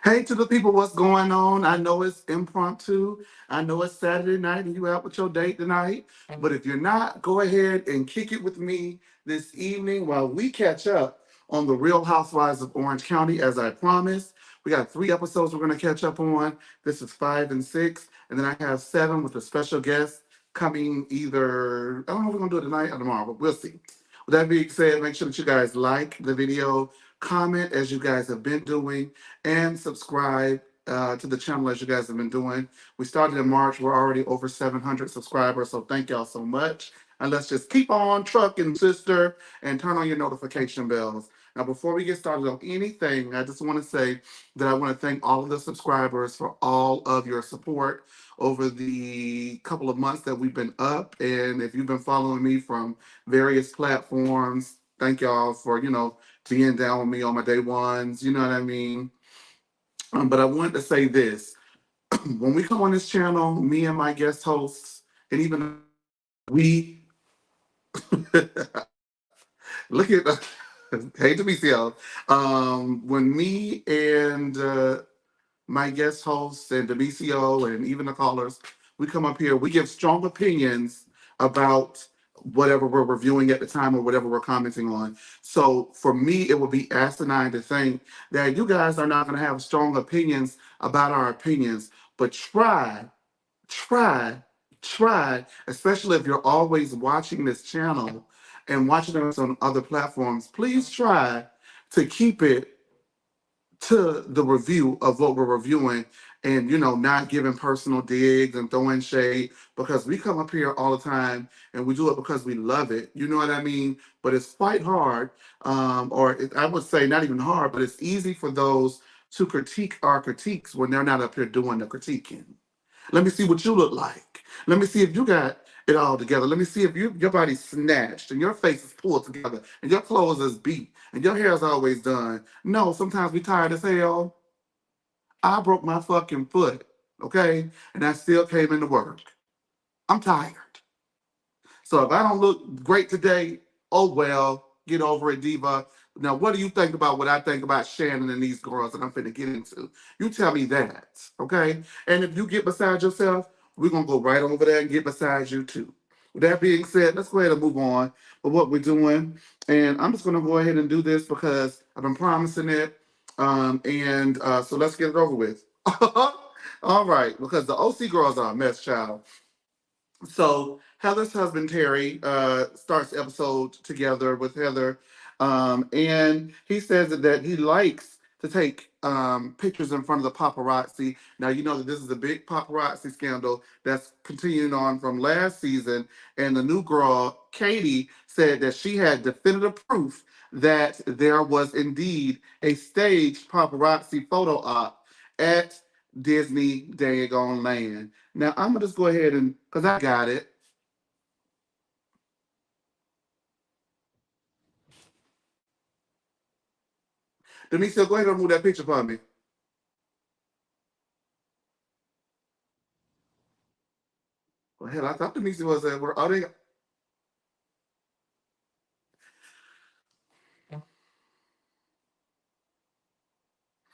Hey to the people, what's going on? I know it's impromptu. I know it's Saturday night and you out with your date tonight. But if you're not, go ahead and kick it with me this evening while we catch up on the Real Housewives of Orange County, as I promised. We got 3 episodes we're going to catch up on. This is 5 and 6. And then I have 7 with a special guest coming either, I don't know if we're going to do it tonight or tomorrow, but we'll see. With that being said, make sure that you guys like the video, comment as you guys have been doing, and subscribe to the channel as you guys have been doing. We started in March. We're already over 700 subscribers, so thank y'all so much. And let's just keep on trucking, sister, and turn on your notification bells. Now, before we get started on anything, I just want to say that I want to thank all of the subscribers for all of your support over the couple of months that we've been up. And if you've been following me from various platforms, thank y'all for, being down with me on my day ones. You know what I mean? But I wanted to say this. When we come on this channel, me and my guest hosts, and even we look at hate to be self. When me and my guest hosts and the BCO and even the callers, we come up here, we give strong opinions about whatever we're reviewing at the time or whatever we're commenting on. So for me, it would be asinine to think that you guys are not going to have strong opinions about our opinions, but try, especially if you're always watching this channel and watching us on other platforms, please try to keep it to the review of what we're reviewing and not giving personal digs and throwing shade, because we come up here all the time and we do it because we love it, you know what I mean? But it's quite hard, I would say not even hard, but it's easy for those to critique our critiques when they're not up here doing the critiquing. Let me see what you look like. Let me see if you got it all together. Let me see if your body's snatched and your face is pulled together and your clothes is beat and your hair is always done. No, sometimes we tired as hell. I broke my fucking foot, okay? And I still came into work. I'm tired. So if I don't look great today, oh well, get over it, diva. Now, what do you think about what I think about Shannon and these girls that I'm finna get into? You tell me that, okay? And if you get beside yourself, we're gonna go right over there and get beside you too. With that being said, let's go ahead and move on with what we're doing. And I'm just gonna go ahead and do this because I've been promising it. So let's get it over with. All right, because the OC girls are a mess, child. So Heather's husband Terry starts the episode together with Heather, and he says that he likes to take pictures in front of the paparazzi. Now you know that this is a big paparazzi scandal that's continuing on from last season, and the new girl Katie said that she had definitive proof that there was indeed a staged paparazzi photo op at Disney Daggone Land. Now I'm gonna just go ahead and because I got it. Demetria, go ahead and remove that picture for me. Well, hell, I thought Demetria was at work. Oh,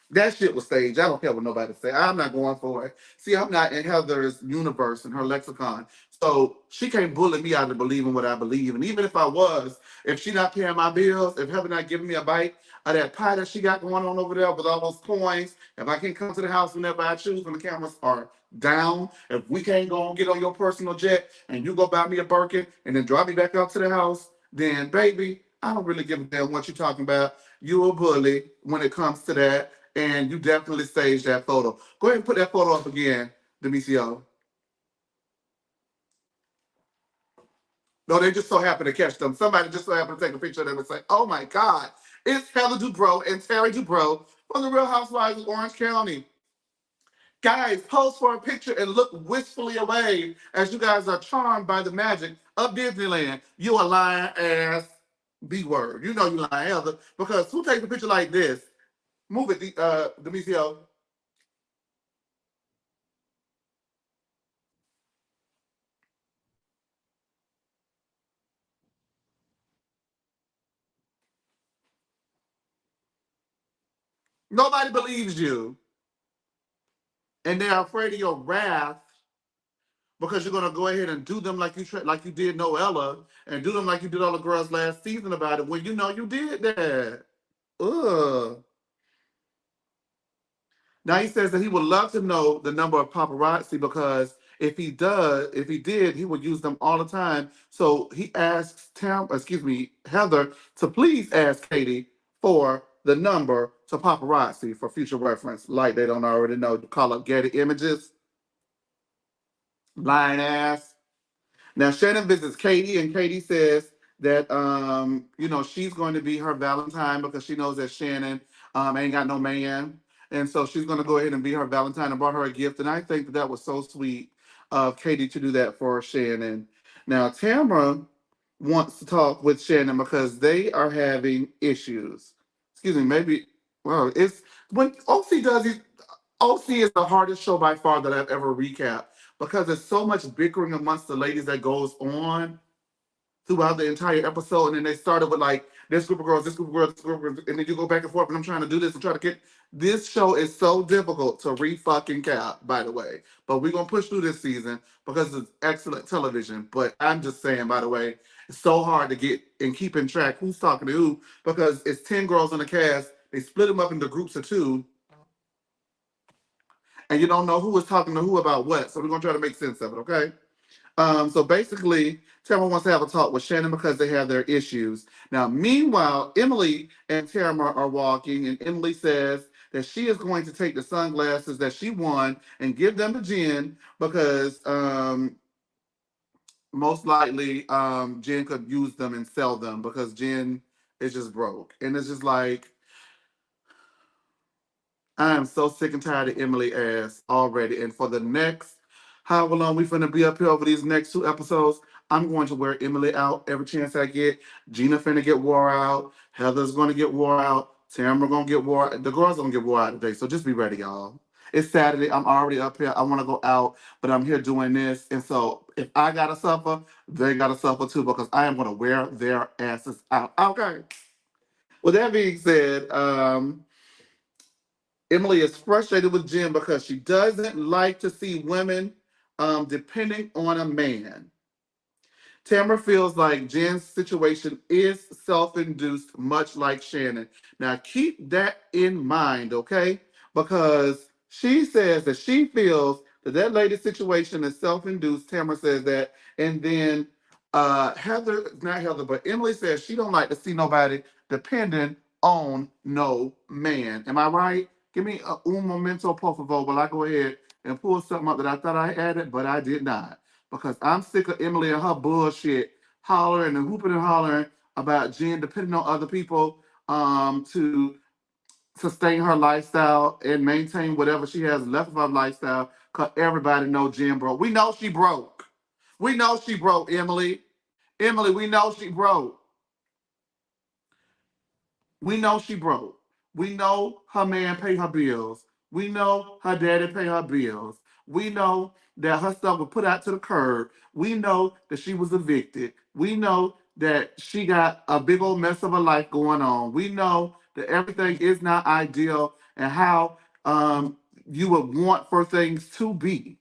that shit was staged. I don't care what nobody say. I'm not going for it. See, I'm not in Heather's universe and her lexicon. So she can't bully me out of believing what I believe. And even if I was, if she not paying my bills, if Heather not giving me a bite of that pie that she got going on over there with all those coins, if I can't come to the house whenever I choose when the cameras are down, if we can't go and get on your personal jet and you go buy me a Birkin and then drive me back up to the house, then baby, I don't really give a damn what you're talking about. You a bully when it comes to that, and you definitely staged that photo. Go ahead and put that photo up again, Demetrio. No, they just so happened to catch them. Somebody just so happened to take a picture of them and say, "Oh my God, it's Heather Dubrow and Terry Dubrow from the Real Housewives of Orange County." Guys, pose for a picture and look wistfully away as you guys are charmed by the magic of Disneyland. You a lying ass B word. You know you lying, Heather, because who takes a picture like this? Move it, Demetrio. Nobody believes you. and they're afraid of your wrath because you're gonna go ahead and do them like like you did Noella, and do them like you did all the girls last season about it when you know you did that. Ugh. Now he says that he would love to know the number of paparazzi because if he did, he would use them all the time. So he asks Heather to please ask Katie for the number to paparazzi for future reference, like they don't already know. Call up Getty Images, lying ass. Now Shannon visits Katie, and Katie says that she's going to be her Valentine because she knows that Shannon ain't got no man, and so she's going to go ahead and be her Valentine and brought her a gift. And I think that that was so sweet of Katie to do that for Shannon. Now Tamara wants to talk with Shannon because they are having issues. Excuse me, maybe. Well, it's when OC does it. OC is the hardest show by far that I've ever recapped because there's so much bickering amongst the ladies that goes on throughout the entire episode. And then they started with like this group of girls, this group of girls, this group of girls, and then you go back and forth. And I'm trying to do this and try to get this show is so difficult to fucking cap, by the way. But we're gonna push through this season because it's excellent television. But I'm just saying, by the way, it's so hard to get and keep in track who's talking to who because it's 10 girls on the cast. They split them up into groups of two, and you don't know who is talking to who about what. So we're gonna try to make sense of it, okay? So basically, Tamara wants to have a talk with Shannon because they have their issues. Now, meanwhile, Emily and Tamara are walking, and Emily says that she is going to take the sunglasses that she won and give them to Jen because most likely Jen could use them and sell them because Jen is just broke. And it's just like, I am so sick and tired of Emily ass already. And for the next however long we finna be up here over these next two episodes, I'm going to wear Emily out every chance I get. Gina finna get wore out. Heather's gonna get wore out. Tamara gonna get wore out. The girls gonna get wore out today. So just be ready, y'all. It's Saturday. I'm already up here. I wanna go out, but I'm here doing this. And so if I gotta suffer, they gotta suffer too because I am gonna wear their asses out. Okay. With that being said, Emily is frustrated with Jen because she doesn't like to see women depending on a man. Tamara feels like Jen's situation is self induced, much like Shannon. Now, keep that in mind, okay? Because she says that she feels that that lady's situation is self induced. Tamara says that. And then not Heather, but Emily says she don't like to see nobody depending on no man. Am I right? Give me un momento, por favor, while I go ahead and pull something up that I thought I added, but I did not because I'm sick of Emily and her bullshit hollering and hooping and hollering about Jen depending on other people to sustain her lifestyle and maintain whatever she has left of her lifestyle. Cause everybody know Jen broke. We know she broke. We know she broke, Emily. Emily, we know she broke. We know she broke. We know her man pay her bills. We know her daddy pay her bills. We know that her stuff was put out to the curb. We know that she was evicted. We know that she got a big old mess of a life going on. We know that everything is not ideal and how you would want for things to be.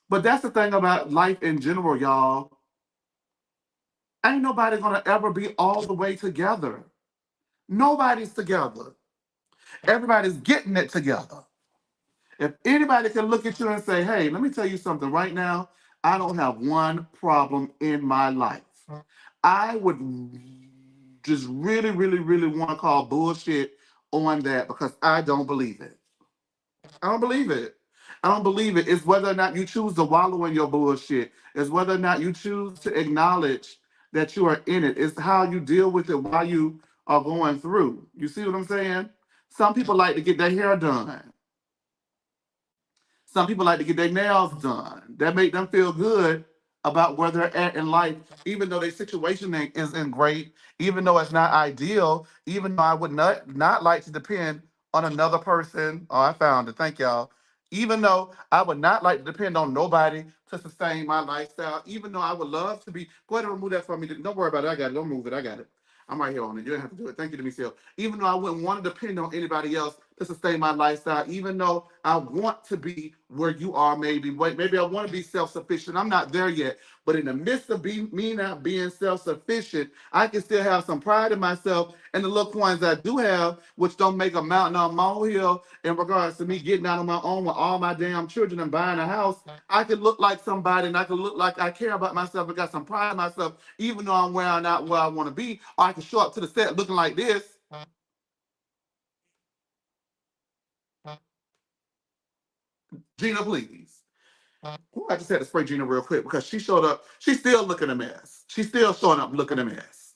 But that's the thing about life in general, y'all. Ain't nobody gonna ever be all the way together. Nobody's together. Everybody's getting it together. If anybody can look at you and say, hey, let me tell you something right now, I don't have one problem in my life. I would just really, really, really want to call bullshit on that because I don't believe it. I don't believe it. I don't believe it. It's whether or not you choose to wallow in your bullshit. It's whether or not you choose to acknowledge that you are in it. It's how you deal with it while you are going through. You see what I'm saying? Some people like to get their hair done. Some people like to get their nails done. That make them feel good about where they're at in life, even though their situation isn't great, even though it's not ideal, even though I would not like to depend on another person. Oh, I found it. Thank y'all. Even though I would not like to depend on nobody to sustain my lifestyle, even though I would love to be, go ahead and remove that from me. Don't worry about it. I got it. Don't move it. I got it. I'm right here on it. You don't have to do it. Thank you, Demicio. Even though I wouldn't want to depend on anybody else to sustain my lifestyle, even though I want to be where you are. Maybe I want to be self-sufficient. I'm not there yet, but in the midst of me not being self-sufficient, I can still have some pride in myself and the little coins I do have, which don't make a mountain or a molehill in regards to me getting out on my own with all my damn children and buying a house. I can look like somebody, and I can look like I care about myself and got some pride in myself, even though I'm not where I want to be. Or I can show up to the set looking like this. Gina, please. Ooh, I just had to spray Gina real quick because she showed up. She's still looking a mess. She's still showing up looking a mess.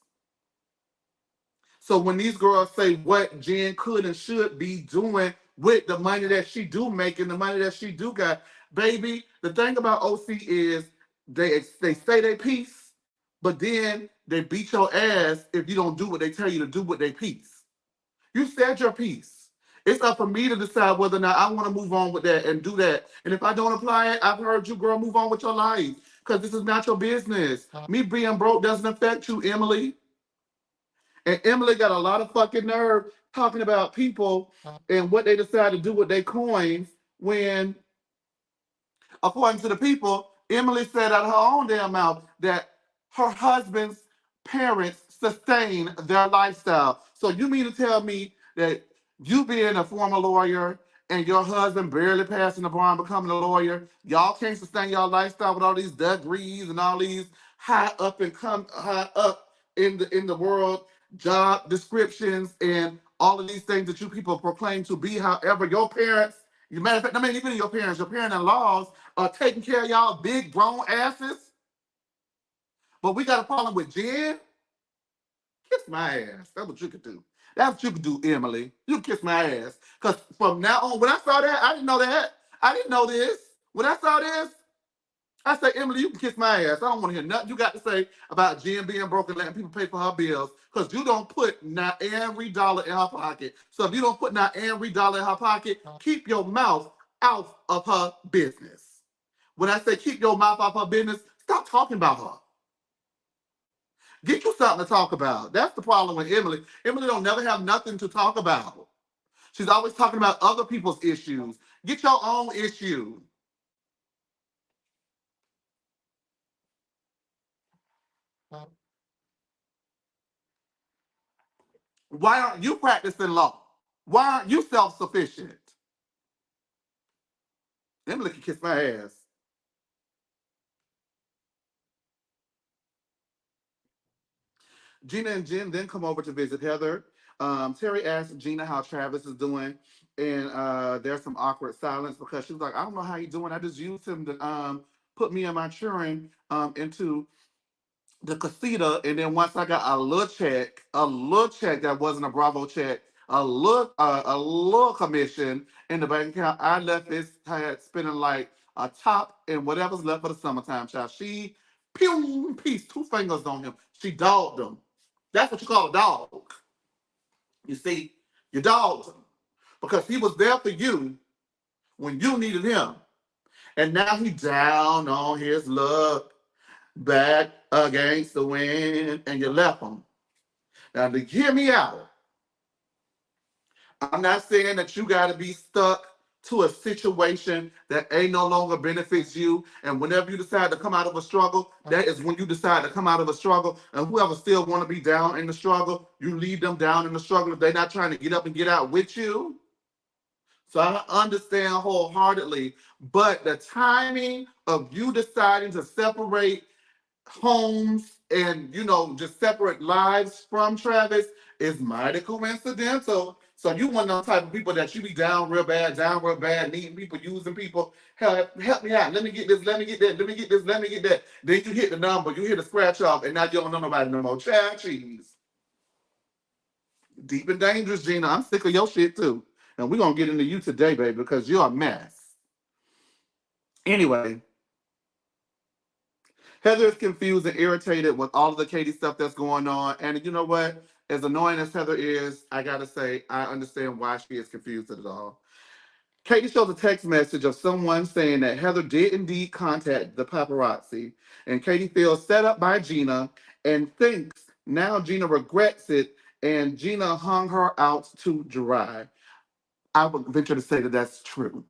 So when these girls say what Jen could and should be doing with the money that she do make and the money that she do got, baby, the thing about OC is they say they piece, but then they beat your ass if you don't do what they tell you to do with their piece. You said your piece. It's up for me to decide whether or not I want to move on with that and do that. And if I don't apply it, I've heard you, girl, move on with your life because this is not your business. Me being broke doesn't affect you, Emily. And Emily got a lot of fucking nerve talking about people and what they decide to do with their coins when, according to the people, Emily said out of her own damn mouth that her husband's parents sustain their lifestyle. So you mean to tell me that you being a former lawyer and your husband barely passing the bar and becoming a lawyer, y'all can't sustain your lifestyle with all these degrees and all these high up in the world job descriptions and all of these things that you people proclaim to be. However, your parents, you matter of fact, I mean, even your parent-in-laws are taking care of y'all big grown asses. But we got a problem with Jen. Kiss my ass. That's what you could do. That's what you could do, Emily. You kiss my ass. Because from now on, when I saw that, I didn't know that. I didn't know this. When I saw this, I say, Emily, you can kiss my ass. I don't want to hear nothing you got to say about Jen being broke and letting people pay for her bills. Because you don't put not every dollar in her pocket. So if you don't put not every dollar in her pocket, keep your mouth out of her business. When I say keep your mouth off her business, stop talking about her. Get you something to talk about. That's the problem with Emily. Emily don't never have nothing to talk about. She's always talking about other people's issues. Get your own issue. Why aren't you practicing law? Why aren't you self-sufficient? Emily can kiss my ass. Gina and Jen then come over to visit Heather. Terry asked Gina how Travis is doing, and there's some awkward silence because she was like, I don't know how he's doing. I just used him to put me and my children into the casita, and then once I got a little check that wasn't a Bravo check, a little commission in the bank account, I left this had spending like a top and whatever's left for the summertime, child. She pew piece, two fingers on him. She dogged him. That's what you call a dog. You see, you dogged him because he was there for you when you needed him, and now he down on his luck, back against the wind, and you left him. Now, to hear me out, I'm not saying that you got to be stuck to a situation that ain't no longer benefits you. And whenever you decide to come out of a struggle, that is when you decide to come out of a struggle. And whoever still want to be down in the struggle, you leave them down in the struggle if they're not trying to get up and get out with you. So I understand wholeheartedly, but the timing of you deciding to separate homes and just separate lives from Travis is mighty coincidental. So you one of those type of people that you be down real bad, needing people, using people. Help me out. Let me get this. Let me get that. Let me get this. Let me get that. Then you hit the number. You hit the scratch off, and now you don't know nobody no more. Child cheese. Deep and dangerous, Gina. I'm sick of your shit too, and we're gonna get into you today, baby, because you're a mess. Anyway, Heather is confused and irritated with all of the Katie stuff that's going on. And you know what? As annoying as Heather is, I gotta say, I understand why she is confused at it all. Katie shows a text message of someone saying that Heather did indeed contact the paparazzi, and Katie feels set up by Gina and thinks now Gina regrets it, and Gina hung her out to dry. I would venture to say that that's true.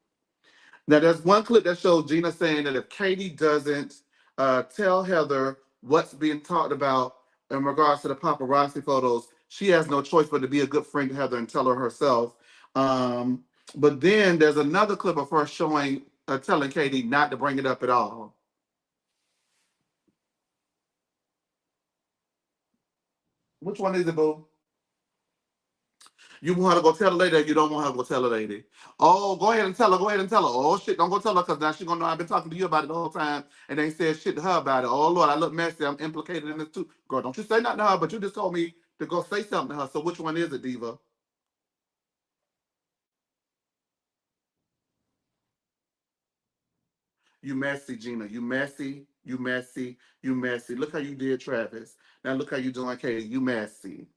Now, there's one clip that shows Gina saying that if Katie doesn't tell Heather what's being talked about in regards to the paparazzi photos, she has no choice but to be a good friend to Heather and tell her herself. Um, but then there's another clip of her showing, telling Katie not to bring it up at all. Which one is it, boo? You want her to go tell the lady, or you don't want her to go tell the lady? Oh, go ahead and tell her. Go ahead and tell her. Oh shit, don't go tell her because now she's gonna know I've been talking to you about it the whole time and ain't said shit to her about it. Oh Lord, I look messy. I'm implicated in this too. Girl, don't you say nothing to her, but you just told me to go say something to her. So which one is it, Diva? You messy, Gina. You messy. You messy. You messy. Look how you did Travis. Now look how you doing Katie. You messy.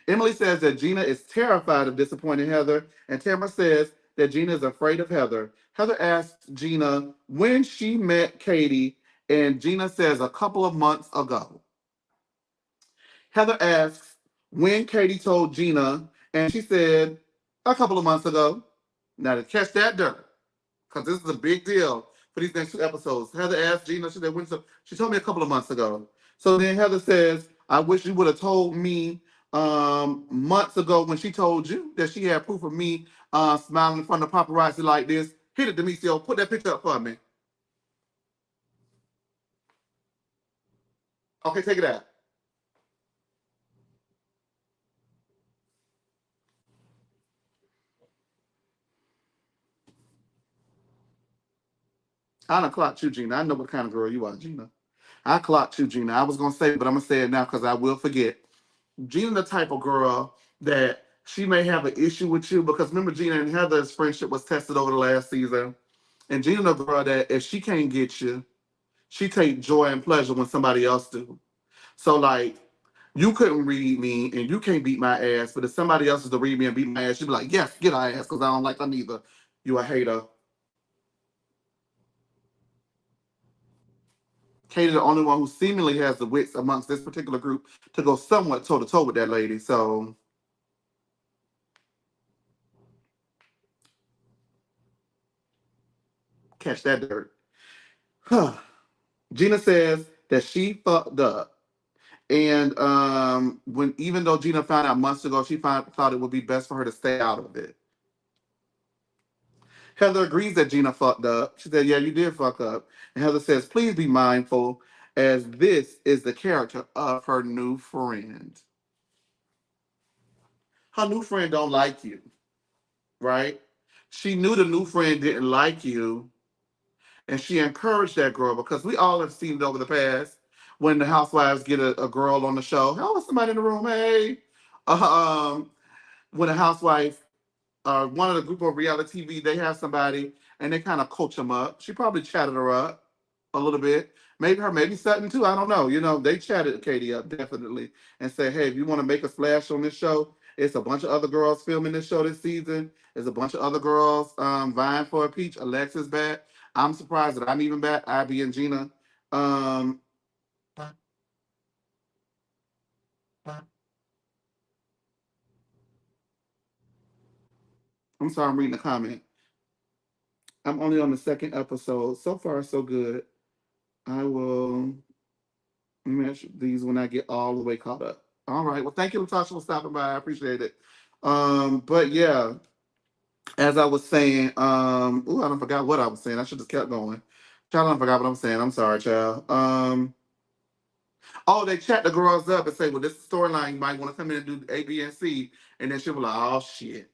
Emily says that Gina is terrified of disappointing Heather, and Tamara says that Gina is afraid of Heather. Heather asks Gina when she met Katie, and Gina says a couple of months ago. Heather asks when Katie told Gina, and she said a couple of months ago. Now to catch that dirt, because this is a big deal for these next two episodes. Heather asked Gina, she said, she told me a couple of months ago. So then Heather says, I wish you would have told me months ago when she told you that she had proof of me smiling in front of paparazzi like this. Hit it, Demetrio. Put that picture up for me. Okay, take it out. I done clocked you, Gina. I know what kind of girl you are, Gina. I clocked you, Gina. I was gonna say it, but I'm gonna say it now because I will forget. Gina, the type of girl that she may have an issue with you because remember Gina and Heather's friendship was tested over the last season, and Gina, the girl that if she can't get you, she take joy and pleasure when somebody else do. So like, you couldn't read me and you can't beat my ass, but if somebody else is to read me and beat my ass, she'd be like, yes, get her ass because I don't like her neither. You a hater. Katie, the only one who seemingly has the wits amongst this particular group to go somewhat toe to toe with that lady. So catch that dirt. Gina says that she fucked up. And when even though Gina found out months ago, thought it would be best for her to stay out of it. Heather agrees that Gina fucked up. She said, yeah, you did fuck up. And Heather says, please be mindful, as this is the character of her new friend. Her new friend don't like you, right? She knew the new friend didn't like you, and she encouraged that girl because we all have seen it over the past when the housewives get a girl on the show. Oh, somebody in the room, hey. Um, when a housewife, one of the group of reality TV, they have somebody and they kind of coach them up. She probably chatted her up a little bit. Maybe her, maybe Sutton too. I don't know. You know, they chatted Katie up definitely and said, hey, if you want to make a splash on this show, it's a bunch of other girls filming this show this season. There's a bunch of other girls vying for a peach. Alexa's back. I'm surprised that I'm even back. Abby and Gina. Um, I'm sorry, I'm reading the comment. I'm only on the second episode. So far, so good. I will mention these when I get all the way caught up. All right. Well, thank you, Latasha, for stopping by. I appreciate it. But yeah, as I was saying, I don't forgot what I was saying. I should have kept going. Child, I don't forgot what I'm saying. I'm sorry, child. Oh, they chat the girls up and say, well, this storyline you might want to come in and do A, B, and C. And then she'll be like, oh shit.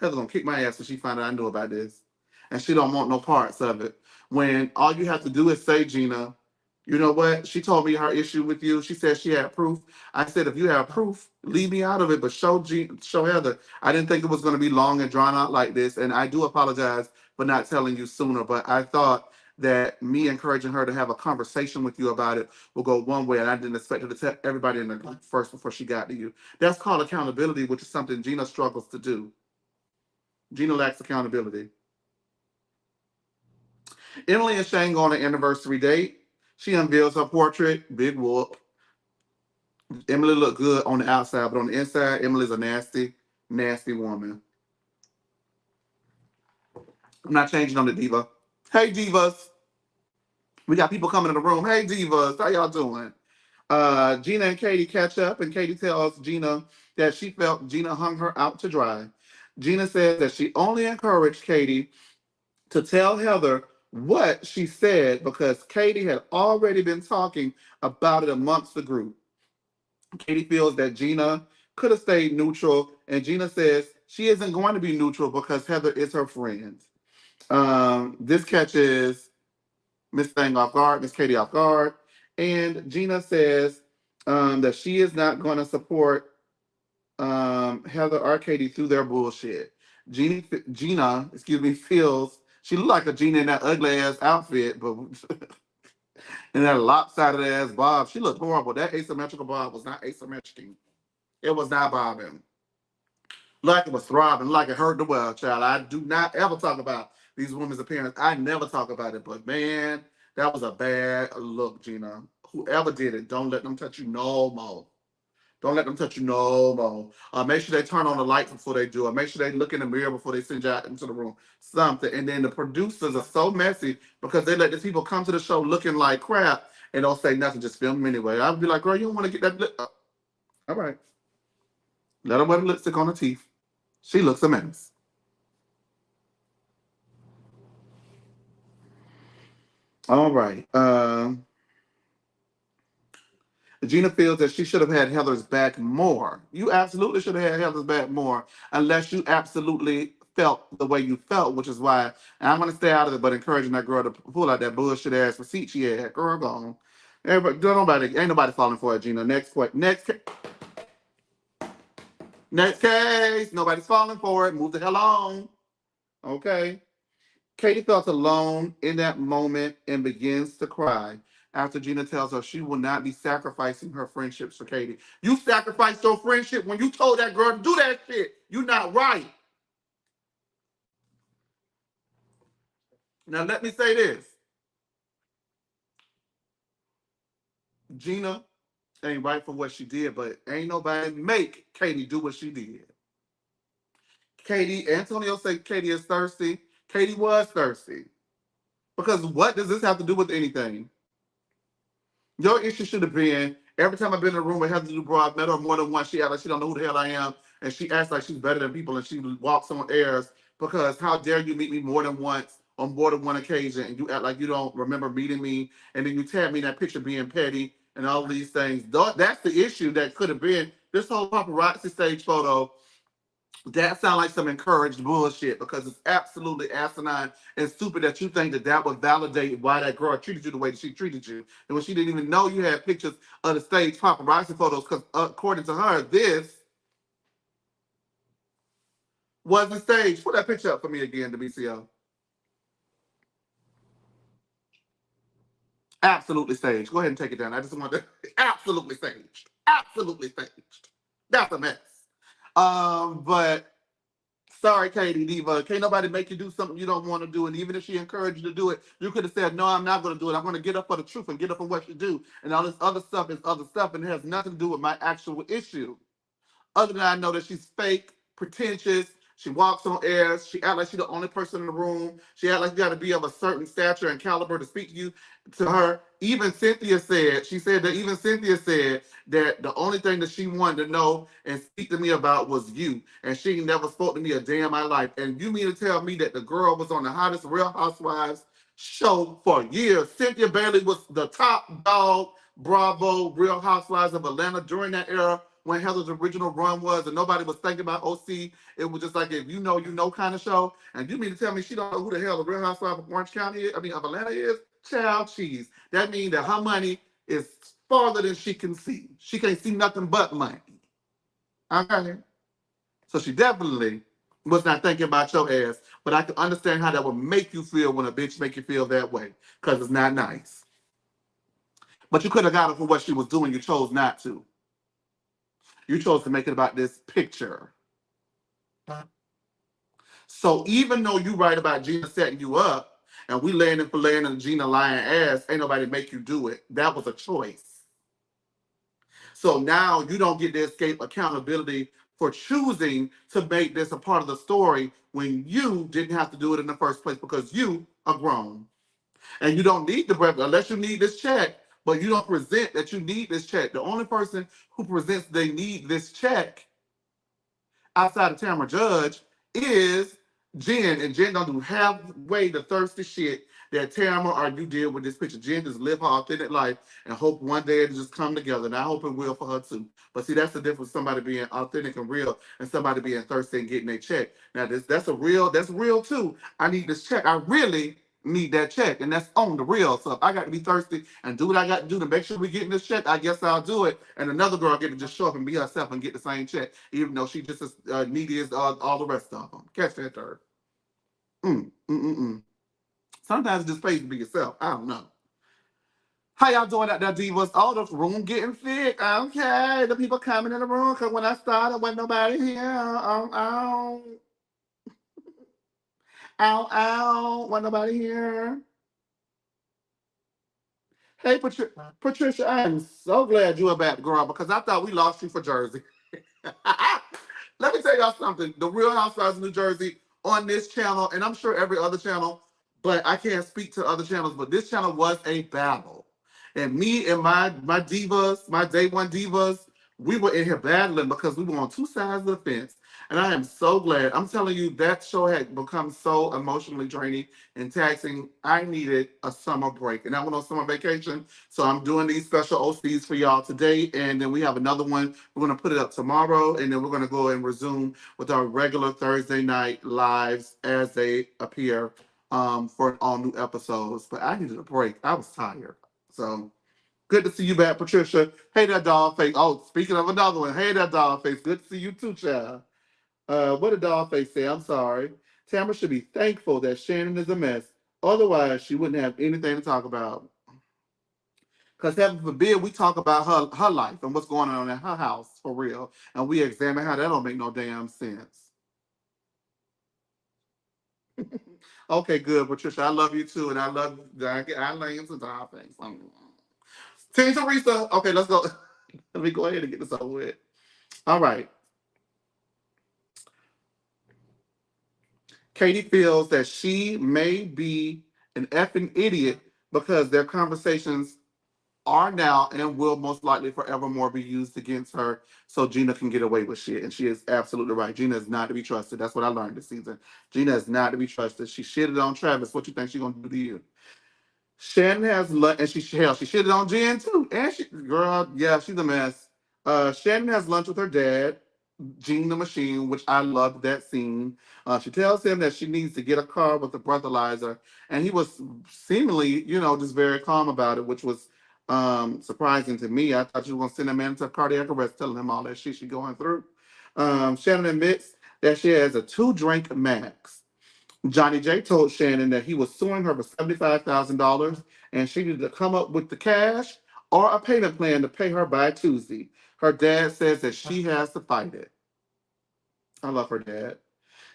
Heather gonna kick my ass when she find out I knew about this. And she don't want no parts of it. When all you have to do is say, Gina, you know what? She told me her issue with you. She said she had proof. I said, if you have proof, leave me out of it, but show Heather. I didn't think it was gonna be long and drawn out like this. And I do apologize for not telling you sooner, but I thought that me encouraging her to have a conversation with you about it will go one way, and I didn't expect her to tell everybody in the group first before she got to you. That's called accountability, which is something Gina struggles to do. Gina lacks accountability. Emily and Shane go on an anniversary date. She unveils her portrait, big whoop. Emily looked good on the outside, but on the inside, Emily's a nasty. Nasty woman. I'm not changing on the diva. Hey, divas. We got people coming in the room. Hey, divas. How y'all doing? Gina and Katie catch up, and Katie tells Gina that she felt Gina hung her out to dry. Gina says that she only encouraged Katie to tell Heather what she said because Katie had already been talking about it amongst the group. Katie feels that Gina could have stayed neutral, and Gina says she isn't going to be neutral because Heather is her friend. This catches Miss Thing off guard, Miss Katie off guard, and Gina says that she is not going to support Heather or Katie through their bullshit. Gina, feels she looked like a Gina in that ugly ass outfit, but in that lopsided ass bob, she looked horrible. That asymmetrical bob was not asymmetric. It was not bobbing. Like it was throbbing, like it hurt the well, child. I do not ever talk about these women's appearance. I never talk about it, but man, that was a bad look, Gina. Whoever did it, don't let them touch you no more. Don't let them touch you no more. Make sure they turn on the lights before they do it. Make sure they look in the mirror before they send you out into the room. Something. And then the producers are so messy because they let these people come to the show looking like crap and don't say nothing, just film them anyway. I'd be like, girl, you don't want to get that lip. All right. Let her wear the lipstick on her teeth. She looks a mess. All right. Gina feels that she should have had Heather's back more. You absolutely should have had Heather's back more, unless you absolutely felt the way you felt, which is why and I'm gonna stay out of it, but encouraging that girl to pull out that bullshit ass receipt she had. Girl, go on. Everybody, ain't nobody falling for it, Gina. Next case. Nobody's falling for it. Move the hell on. Okay. Katie felt alone in that moment and begins to cry after Gina tells her she will not be sacrificing her friendships for Katie. You sacrificed your friendship when you told that girl to do that shit. You're not right. Now, let me say this. Gina ain't right for what she did, but ain't nobody make Katie do what she did. Antonio said Katie is thirsty. Katie was thirsty. Because what does this have to do with anything? Your issue should have been every time I've been in a room with Heather Dubrow, I've met her more than once. She acts like she don't know who the hell I am, and she acts like she's better than people, and she walks on airs because how dare you meet me more than once on more than one occasion, and you act like you don't remember meeting me, and then you tag me in that picture being petty and all these things. That's the issue that could have been this whole paparazzi stage photo. That sounds like some encouraged bullshit because it's absolutely asinine and stupid that you think that that would validate why that girl treated you the way that she treated you. And when she didn't even know you had pictures of the stage paparazzi photos, because according to her, this wasn't staged. Put that picture up for me again, WCO. Absolutely staged. Go ahead and take it down. I just want to absolutely staged. Absolutely staged. That's a mess. But sorry, Katie Diva. Can't nobody make you do something you don't want to do. And even if she encouraged you to do it, you could have said, no, I'm not going to do it. I'm going to get up for the truth and get up for what you do. And all this other stuff is other stuff and it has nothing to do with my actual issue. Other than I know that she's fake, pretentious. She walks on air. She acts like she's the only person in the room. She acts like you got to be of a certain stature and caliber to speak to you. To her, even Cynthia said, that the only thing that she wanted to know and speak to me about was you. And she never spoke to me a day in my life. And you mean to tell me that the girl was on the hottest Real Housewives show for years? Cynthia Bailey was the top dog, Bravo, Real Housewives of Atlanta during that era when Heather's original run was, and nobody was thinking about OC. It was just like if you know kind of show. And you mean to tell me she don't know who the hell the Real Housewives of Orange County is? Of Atlanta is? Child cheese. That means that her money is farther than she can see. She can't see nothing but money. Okay. So she definitely was not thinking about your ass. But I can understand how that would make you feel when a bitch make you feel that way. Because it's not nice. But you could have got her for what she was doing. You chose not to. You chose to make it about this picture. So even though you write about Gina setting you up and we laying in for laying and Gina lying ass, ain't nobody make you do it. That was a choice. So now you don't get to escape accountability for choosing to make this a part of the story when you didn't have to do it in the first place because you are grown. And you don't need the breath unless you need this check, but you don't present that you need this check. The only person who presents they need this check outside of Tamara Judge is Jen, and Jen don't do halfway the thirsty shit that Tamara or you did with this picture. Jen just live her authentic life and hope one day it'll just come together. And I hope it will for her too. But see, that's the difference: somebody being authentic and real, and somebody being thirsty and getting their check. Now, that's real too. I need this check. I really need that check, and that's on the real. So if I got to be thirsty and do what I got to do to make sure we getting this check, I guess I'll do it. And another girl get to just show up and be herself and get the same check, even though she just as needy as all the rest of them. Catch that third. Mm. Sometimes it just pays to be yourself. I don't know. How y'all doing out there, divas? Oh, the room getting thick. Okay, the people coming in the room because when I started, wasn't nobody here. Wasn't nobody here. Hey, Patricia, I am so glad you are back, girl, because I thought we lost you for Jersey. Let me tell y'all something. The Real Housewives of New Jersey on this channel, and I'm sure every other channel, but I can't speak to other channels, but this channel was a battle. And me and my divas, my day one divas, we were in here battling because we were on two sides of the fence. And I am so glad. I'm telling you, that show had become so emotionally draining and taxing. I needed a summer break. And I went on summer vacation. So I'm doing these special OCs for y'all today. And then we have another one. We're going to put it up tomorrow. And then we're going to go and resume with our regular Thursday night lives as they appear for all new episodes. But I needed a break. I was tired. So good to see you back, Patricia. Hey, that dog face. Oh, speaking of another one. Hey, that dog face. Good to see you too, child. What did Dollface say? I'm sorry. Tamara should be thankful that Shannon is a mess. Otherwise, she wouldn't have anything to talk about. Because heaven forbid we talk about her life and what's going on in her house for real. And we examine how that don't make no damn sense. Okay, good, Patricia. I love you too. And I love I love you to Dollface. Team Teresa. Okay, let's go. Let me go ahead and get this over with. All right. Katie feels that she may be an effing idiot because their conversations are now and will most likely forevermore be used against her so GINA can get away with shit. And she is absolutely right. GINA is not to be trusted. That's what I learned this season. GINA is not to be trusted. She shitted on Travis. What you think she's gonna do to you? Shannon has lunch, and she shitted on Jen too. And she, girl, yeah, she's a mess. Shannon has lunch with her dad, Gene the Machine, which I loved that scene. She tells him that she needs to get a car with a breathalyzer, and he was seemingly, just very calm about it, which was surprising to me. I thought you were gonna send a man to cardiac arrest, telling him all that shit she's going through. Shannon admits that she has a 2-drink max. Johnny J told Shannon that he was suing her for $75,000 and she needed to come up with the cash or a payment plan to pay her by Tuesday. Her dad says that she has to fight it. I love her dad.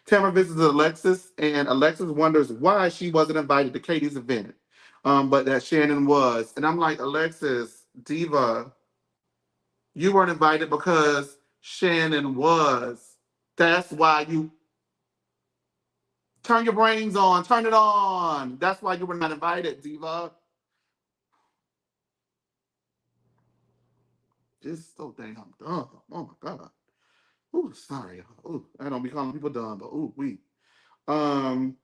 Tamara visits Alexis, and Alexis wonders why she wasn't invited to Katie's event, but that Shannon was. And I'm like, Alexis, diva, you weren't invited because Shannon was. That's why you turn your brains on. Turn it on. That's why you were not invited, diva. Just so damn dumb. Oh my god. Ooh, sorry. Ooh, I don't be calling people dumb, but ooh, we. Um,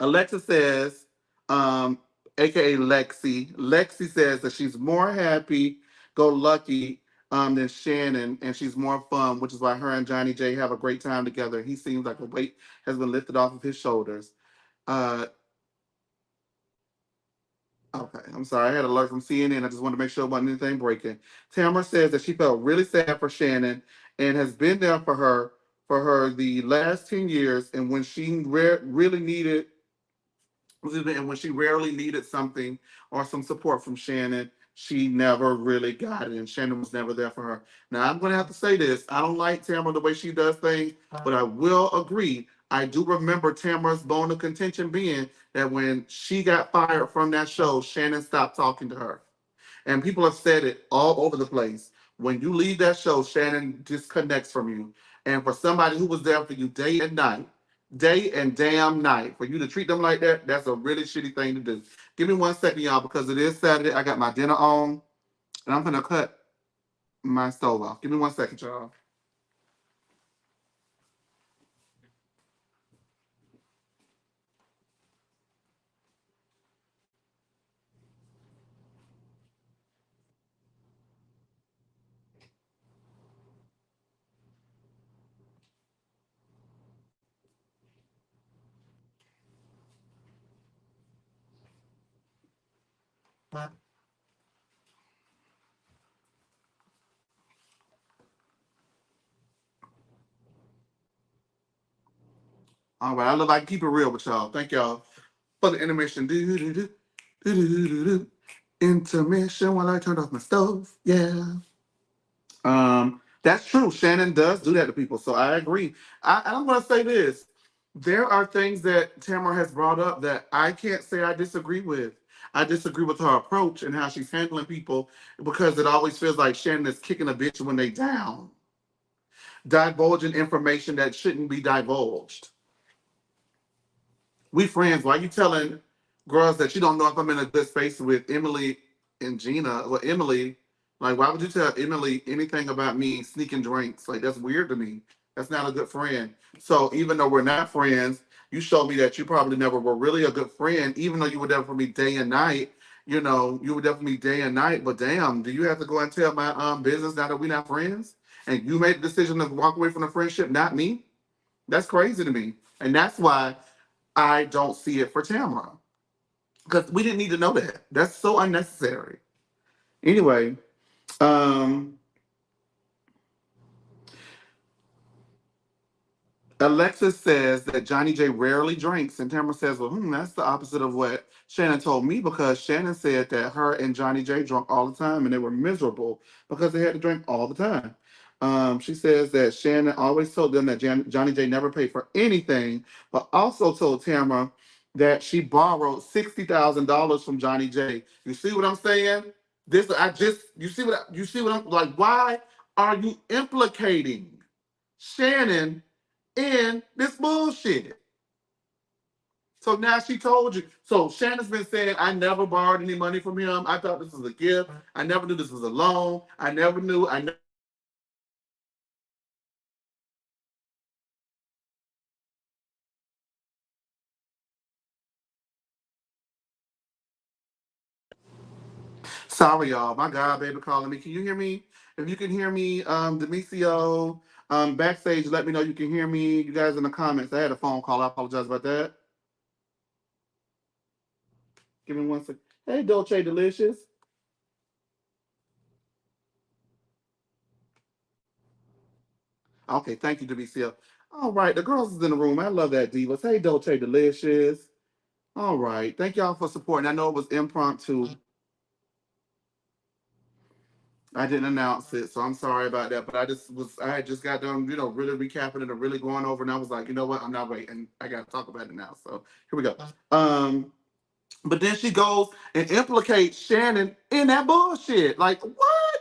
Alexa says, um, aka Lexi. Lexi says that she's more happy, go lucky, than Shannon, and she's more fun, which is why her and Johnny J have a great time together. He seems like a weight has been lifted off of his shoulders. Uh, Okay, I'm sorry. I had an alert from CNN. I just wanted to make sure it wasn't anything breaking. Tamara says that she felt really sad for Shannon and has been there for her the last 10 years. And when she really needed, and when she rarely needed something or some support from Shannon, she never really got it. And Shannon was never there for her. Now, I'm going to have to say this. I don't like Tamara the way she does things, but I will agree. I do remember Tamara's bone of contention being that when she got fired from that show, Shannon stopped talking to her. And people have said it all over the place. When you leave that show, Shannon disconnects from you. And for somebody who was there for you day and night, day and damn night, for you to treat them like that, that's a really shitty thing to do. Give me 1 second, y'all, because it is Saturday. I got my dinner on, and I'm gonna cut my stove off. Give me 1 second, y'all. All right, I love I can keep it real with y'all. Thank y'all for the intermission. Do. Intermission while I turned off my stove. Yeah. That's true. Shannon does do that to people, so I agree. I'm gonna say this. There are things that Tamara has brought up that I can't say I disagree with. I disagree with her approach and how she's handling people because it always feels like Shannon is kicking a bitch when they down, divulging information that shouldn't be divulged. We friends. Why you telling girls that you don't know if I'm in a good space with Emily and Gina? Well, Emily, like, why would you tell Emily anything about me sneaking drinks? Like, that's weird to me. That's not a good friend. So even though we're not friends, you showed me that you probably never were really a good friend, even though you were there for me day and night. You know, you were there for me day and night. But damn, do you have to go and tell my business now that we're not friends? And you made the decision to walk away from the friendship, not me? That's crazy to me. And that's why I don't see it for Tamara because we didn't need to know that. That's so unnecessary. Anyway, um, Alexis says that Johnny J rarely drinks, and Tamara says, "Well, that's the opposite of what Shannon told me because Shannon said that her and Johnny J drunk all the time, and they were miserable because they had to drink all the time." She says that Shannon always told them that Johnny J never paid for anything, but also told Tamara that she borrowed $60,000 from Johnny J. You see what I'm saying? This I just you see what I'm like. Why are you implicating Shannon in this bullshit? So now she told you. So Shannon's been saying, I never borrowed any money from him. I thought this was a gift. I never knew this was a loan. I never knew. Sorry, y'all. My God, baby, calling me. Can you hear me? If you can hear me, Demisio, backstage, let me know you can hear me. You guys in the comments. I had a phone call. I apologize about that. Give me 1 second. Hey, Dolce Delicious. Okay, thank you, Demisio. All right, the girls is in the room. I love that, Divas. Hey, Dolce Delicious. All right. Thank y'all for supporting. I know it was impromptu. I didn't announce it, so I'm sorry about that. But I had just got done, really recapping it and really going over, and I was like, you know what? I'm not waiting. I got to talk about it now. So here we go. Um, but then she goes and implicates Shannon in that bullshit. Like, what?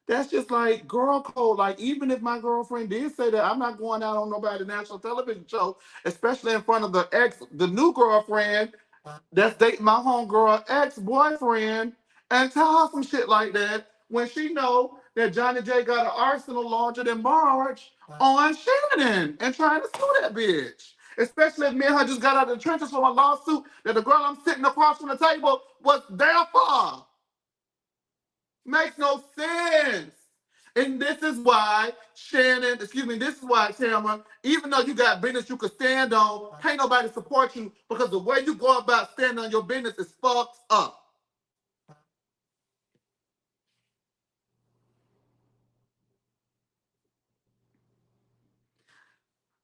That's just like girl code. Like, even if my girlfriend did say that, I'm not going out on nobody's national television show, especially in front of the new girlfriend that's dating my homegirl ex-boyfriend and tell her some shit like that when she know that Johnny J got an arsenal larger than Marge on Shannon and trying to sue that bitch. Especially if me and her just got out of the trenches from a lawsuit that the girl I'm sitting across from the table was there for. Makes no sense. And this is why Shannon, excuse me, this is why Tamara, even though you got business you could stand on, can't nobody support you because the way you go about standing on your business is fucked up.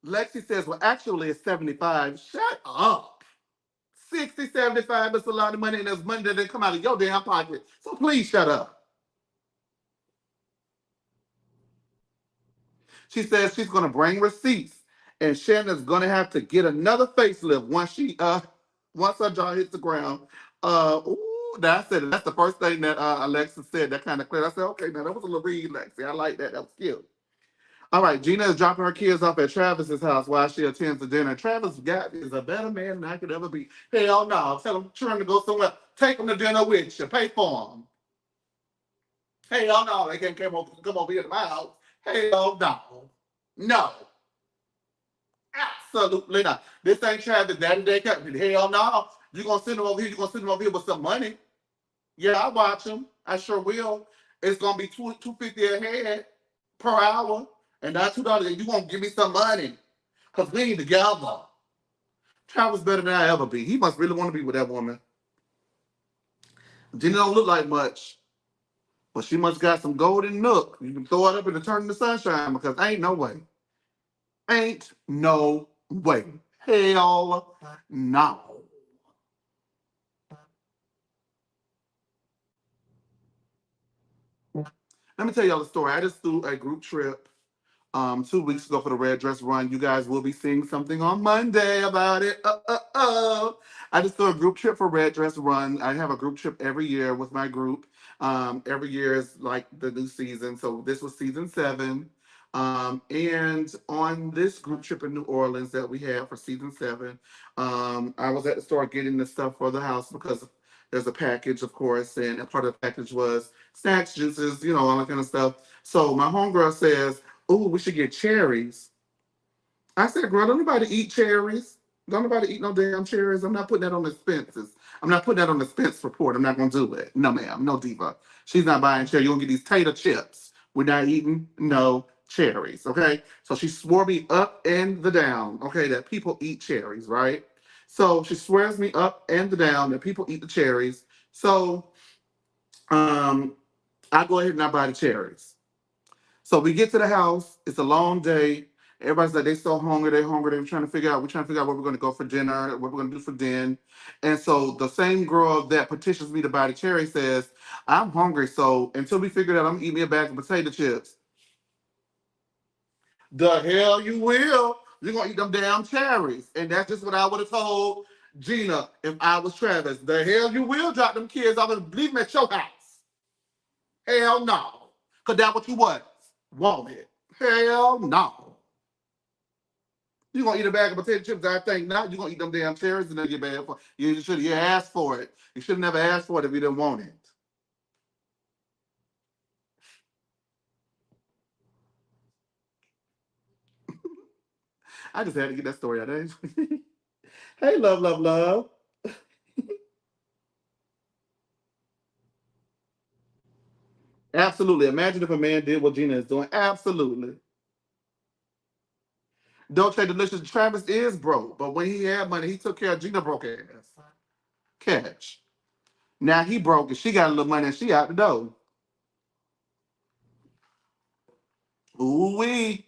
Lexi says, well, actually, it's 75. Shut up. 60, 75 is a lot of money, and there's money that didn't come out of your damn pocket. So please shut up. She says she's going to bring receipts, and Shannon's going to have to get another facelift once her jaw hits the ground. That's it. That's the first thing that Alexa said. That kind of clear. I said, okay, now that was a little read, Lexi. I like that. That was cute. All right, Gina is dropping her kids off at Travis's house while she attends the dinner. Travis got is a better man than I could ever be. Hell no. Tell him trying to go somewhere. Take him to dinner with you. Pay for him. Hell no. They can't come over here to my house. Hell no. No. Absolutely not. This ain't Travis Daddy Day Company. Hell no. You gonna send him over here. You gonna send him over here with some money. Yeah, I watch him. I sure will. It's gonna be $2.50 a head per hour, and not $2. You gonna give me some money? Cause we ain't together. Travis better than I ever be. He must really want to be with that woman. Jenny don't look like much, but she must got some golden nook. You can throw it up and it turn into sunshine because ain't no way. Ain't no way. Hell no. Let me tell y'all a story. I just threw a group trip 2 weeks ago for the Red Dress Run. You guys will be seeing something on Monday about it. I just threw a group trip for Red Dress Run. I have a group trip every year with my group. Every year is like the new season. So this was season 7. And on this group trip in New Orleans that we had for season 7, I was at the store getting the stuff for the house because there's a package, of course, and a part of the package was snacks, juices, all that kind of stuff. So my homegirl says, "Oh, we should get cherries." I said, "Girl, don't nobody eat cherries. Don't nobody eat no damn cherries. I'm not putting that on the expenses. I'm not putting that on the expense report. I'm not gonna do it. No, ma'am, no diva. She's not buying cherries. You're gonna get these tater chips. We're not eating no cherries, okay?" So she swore me up and the down, okay, that people eat cherries, right? So she swears me up and the down that people eat the cherries. So um, I go ahead and I buy the cherries. So we get to the house. It's a long day. Everybody's like, they so hungry. They're hungry. We're trying to figure out where we're going to go for dinner, what we're going to do for dinner. And so the same girl that petitions me to buy the cherry says, "I'm hungry. So until we figure it out, I'm going to eat me a bag of potato chips." The hell you will. You're going to eat them damn cherries. And that's just what I would have told Gina if I was Travis. The hell you will drop them kids off and leave them at your house. Hell no. Because that's what you wanted. Hell no. You gonna eat a bag of potato chips? I think not. You gonna eat them damn cherries and then get bad for you. Should you asked for it? You should have never asked for it if you didn't want it. I just had to get that story out of there. Hey, love, love, love. Absolutely. Imagine if a man did what Gina is doing. Absolutely. Don't say delicious. Travis is broke, but when he had money, he took care of Gina broke ass. Catch. Now he broke and she got a little money and she out the door. Ooh wee.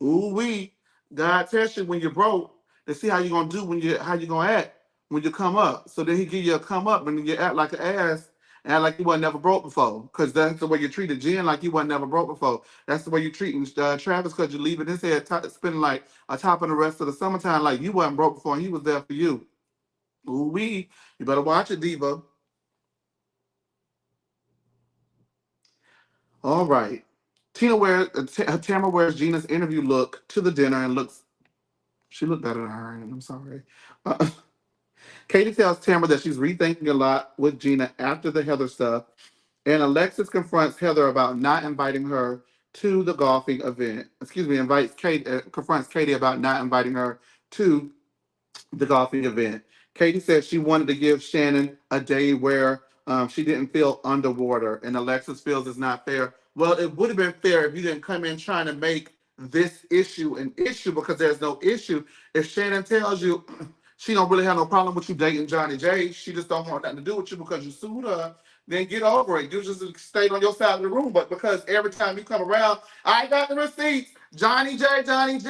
Ooh wee. God tests you when you're broke to see how you gonna do how you gonna act when you come up. So then he give you a come up and you act like an ass and act like you wasn't never broke before. Cause that's the way you treated Jen like you wasn't never broke before. That's the way you treating Travis because you leaving his head spinning like a top of the rest of the summertime like you wasn't broke before and he was there for you. Ooh wee. You better watch it, Diva. All right. Tamara wears Gina's interview look to the dinner and she looked better than her, and I'm sorry. Uh, Katie tells Tamara that she's rethinking a lot with Gina after the Heather stuff, and Alexis confronts Heather about not inviting her to the golfing event. Excuse me, confronts Katie about not inviting her to the golfing event. Katie said she wanted to give Shannon a day where she didn't feel underwater, and Alexis feels it's not fair. Well, it would have been fair if you didn't come in trying to make this issue an issue because there's no issue. If Shannon tells you she don't really have no problem with you dating Johnny J, she just don't want nothing to do with you because you sued her, then get over it. You just stayed on your side of the room. But because every time you come around, I got the receipts. Johnny J, Johnny J.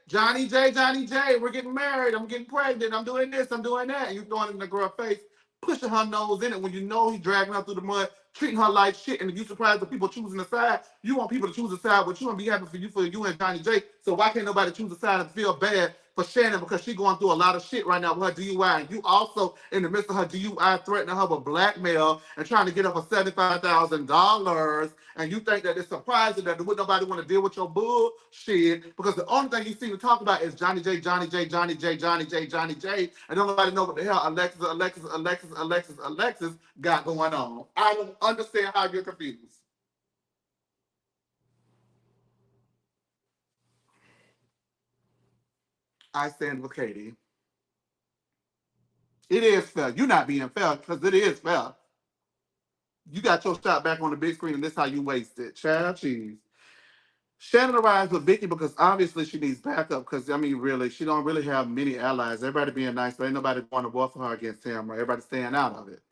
Johnny J, Johnny J, we're getting married. I'm getting pregnant. I'm doing this. I'm doing that. And you throwing it in the girl's face, pushing her nose in it when you know he's dragging her through the mud, treating her like shit, and you surprised the people choosing the side. You want people to choose a side, but you want to be happy for you and Johnny J. So why can't nobody choose a side and feel bad for Shannon because she's going through a lot of shit right now with her DUI, and you also in the midst of her DUI threatening her with blackmail and trying to get her for $75,000, and you think that it's surprising that would nobody want to deal with your bullshit because the only thing you seem to talk about is Johnny J, Johnny J, Johnny J, Johnny J, Johnny J, and don't nobody know what the hell Alexis got going on. I don't understand how you're confused. I stand with Katie. It is fair. You're not being fair because it is fair. You got your shot back on the big screen, and this how you waste it. Child cheese. Shannon arrives with Vicky because obviously she needs backup. Because I mean, really, she don't really have many allies. Everybody being nice, but ain't nobody going to war for her against Tamara. Everybody staying out of it.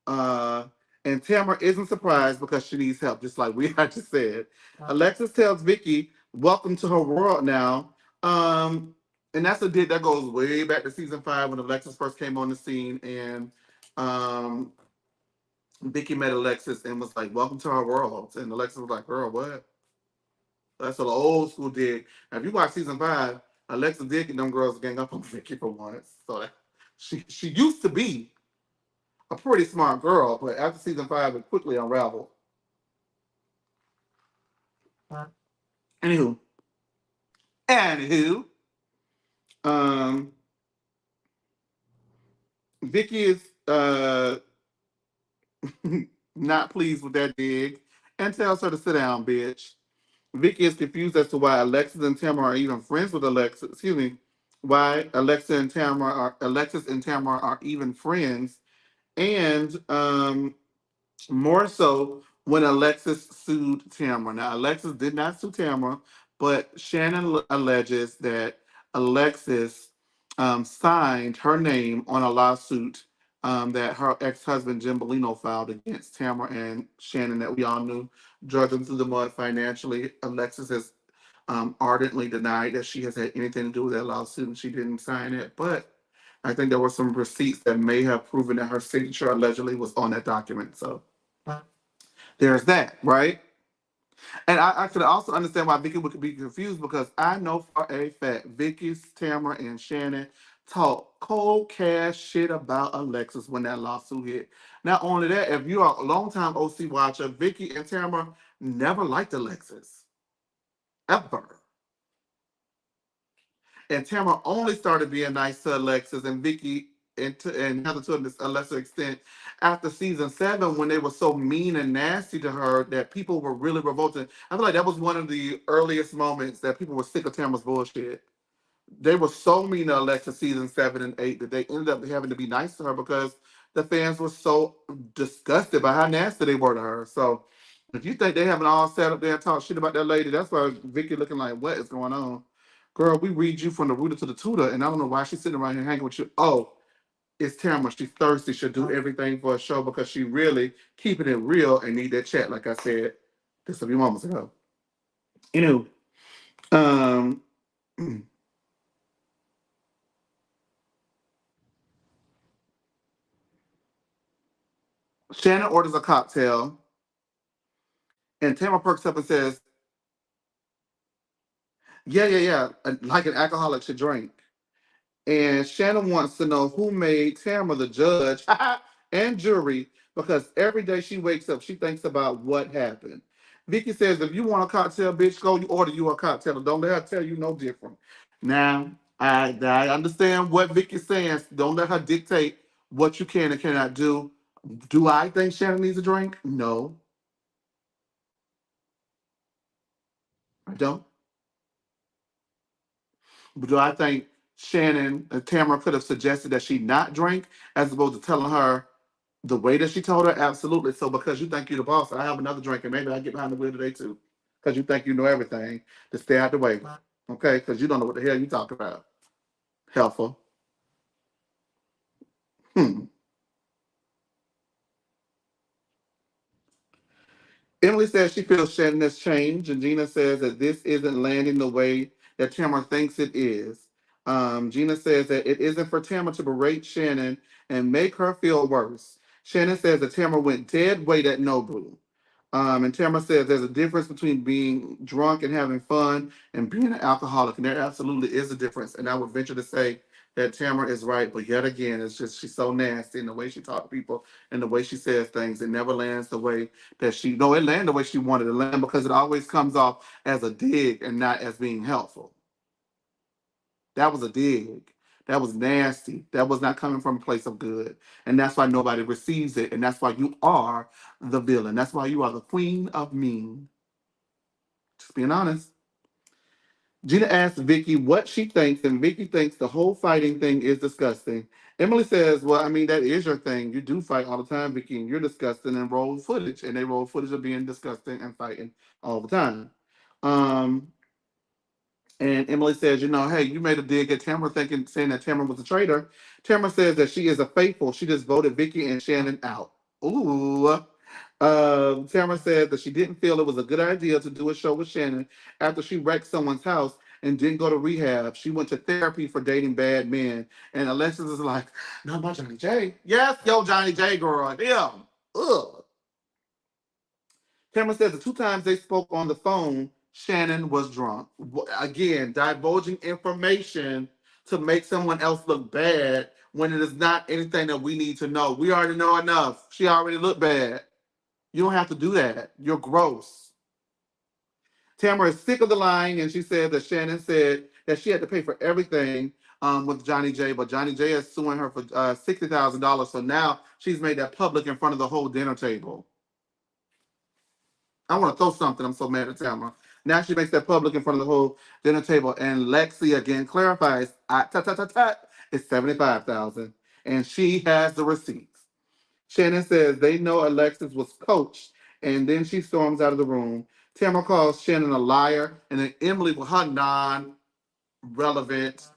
Uh, and Tamara isn't surprised because she needs help, just like we had just said. Alexis tells Vicky, "Welcome to her world now." And that's a dig that goes way back to season 5 when Alexis first came on the scene, and um, Vicky met Alexis and was like, "Welcome to our world." And Alexis was like, "Girl, what?" That's an old school dig. Now, if you watch season 5, Alexis did get them girls gang up on Vicky for once. So that, she used to be a pretty smart girl, but after season 5, it quickly unraveled. Anywho, anywho, um, Vicky is not pleased with that dig and tells her to sit down, bitch. Vicky is confused as to why Alexis and Tamara are even friends with Alexis. Excuse me, why Alexis and Tamara are even friends, and more so when Alexis sued Tamara. Now, Alexis did not sue Tamara, but Shannon alleges that Alexis signed her name on a lawsuit that her ex-husband Jim Bellino filed against Tamara and Shannon that we all knew dragged them through the mud financially. Alexis has ardently denied that she has had anything to do with that lawsuit and she didn't sign it. But I think there were some receipts that may have proven that her signature allegedly was on that document. So there's that, right? And I could also understand why Vicky would be confused because I know for a fact Vicky's, Tamara, and Shannon talk cold cash shit about Alexis when that lawsuit hit. Not only that, if you're a longtime OC watcher, Vicky and Tamara never liked Alexis. Ever. And Tamara only started being nice to Alexis and Vicky and Heather to a lesser extent after season 7 when they were so mean and nasty to her that people were really revolted. I feel like that was one of the earliest moments that people were sick of Tamara's bullshit. They were so mean to Alexis season 7 and 8 that they ended up having to be nice to her because the fans were so disgusted by how nasty they were to her. So if you think they haven't all sat up there and talked shit about that lady, that's why Vicky looking like, what is going on? Girl, we read you from the rooter to the tutor, and I don't know why she's sitting around here hanging with you. Oh, it's Tamara. She's thirsty. She'll do everything for a show because she really keeping it real and need that chat, like I said just a few moments ago. You know, um, Shannon orders a cocktail, and Tamara perks up and says, "Yeah, yeah, yeah, like an alcoholic should drink." And Shannon wants to know who made Tamara the judge and jury because every day she wakes up, she thinks about what happened. Vicky says, if you want a cocktail, bitch, go you order you a cocktail. Don't let her tell you no different. Now, I understand what Vicky's saying. Don't let her dictate what you can and cannot do. Do I think Shannon needs a drink? No, I don't. But do I think Shannon Tamara could have suggested that she not drink as opposed to telling her the way that she told her? Absolutely. So because you think you're the boss, I have another drink and maybe I get behind the wheel today too. Because you think you know everything. To stay out the way. Okay? Because you don't know what the hell you talking about. Helpful. Hmm. Emily says she feels Shannon has changed, and Gina says that this isn't landing the way that Tamara thinks it is. Gina says that it isn't for Tamara to berate Shannon and make her feel worse. Shannon says that Tamara went dead weight at Nobu. And Tamara says there's a difference between being drunk and having fun and being an alcoholic. And there absolutely is a difference. And I would venture to say that Tamara is right. But yet again, it's just she's so nasty in the way she talks to people and the way she says things. It never lands the way that she, no, it landed the way she wanted to land because it always comes off as a dig and not as being helpful. That was a dig. That was nasty. That was not coming from a place of good. And that's why nobody receives it. And that's why you are the villain. That's why you are the queen of mean. Just being honest. Gina asks Vicky what she thinks, and Vicky thinks the whole fighting thing is disgusting. Emily says, well, I mean, that is your thing. You do fight all the time, Vicky, and you're disgusting and roll footage. And they roll footage of being disgusting and fighting all the time. Um, And Emily says, you know, hey, you made a dig at Tamara saying that Tamara was a traitor. Tamara says that she is a faithful. She just voted Vicky and Shannon out. Ooh. Tamara said that she didn't feel it was a good idea to do a show with Shannon after she wrecked someone's house and didn't go to rehab. She went to therapy for dating bad men. And Alexis is like, not my Johnny J. Yes, yo, Johnny J, girl. Him. Ugh. Tamara says the two times they spoke on the phone, Shannon was drunk. Again, divulging information to make someone else look bad when it is not anything that we need to know. We already know enough. She already looked bad. You don't have to do that. You're gross. Tamara is sick of the lying, and she said that Shannon said that she had to pay for everything with Johnny J, but Johnny J is suing her for $60,000. So now she's made that public in front of the whole dinner table. I want to throw something. I'm so mad at Tamara. Now she makes that public in front of the whole dinner table, and Lexi again clarifies, it's 75,000, and she has the receipts. Shannon says they know Alexis was coached, and then she storms out of the room. Tamara calls Shannon a liar, and then Emily, with her non-relevant,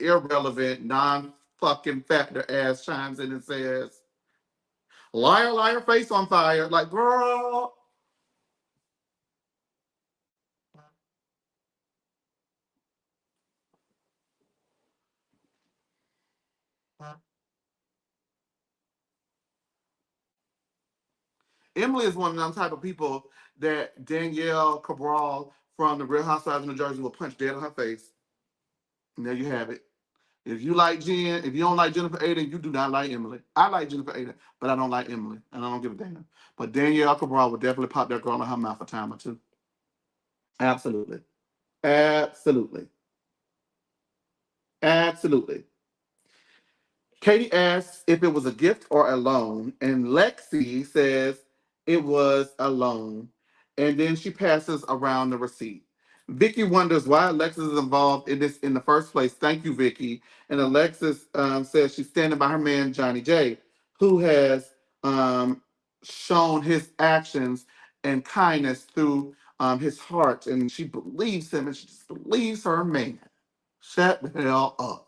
irrelevant, non-fucking factor ass, chimes in and says, "Liar, liar, face on fire!" Like, girl. Emily is one of them type of people that Danielle Cabral from the Real Housewives of New Jersey will punch dead in her face. And there you have it. If you like Jen, if you don't like Jennifer Aiden, you do not like Emily. I like Jennifer Aiden, but I don't like Emily, and I don't give a damn. But Danielle Cabral would definitely pop that girl in her mouth a time or two. Absolutely. Absolutely. Absolutely. Katie asks if it was a gift or a loan, and Lexi says it was a loan, and then she passes around the receipt. Vicky wonders why Alexis is involved in this in the first place. Thank you, Vicky. And Alexis says she's standing by her man Johnny J, who has shown his actions and kindness through his heart, and she believes him, and she just believes her man. Shut the hell up.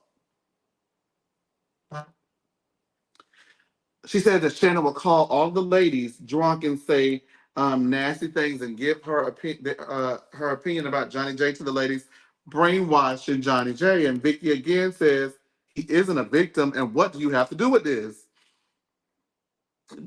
She said that Shannon will call all the ladies drunk and say nasty things and give her opinion about Johnny J to the ladies, brainwashing Johnny J. And Vicky again says he isn't a victim, and what do you have to do with this?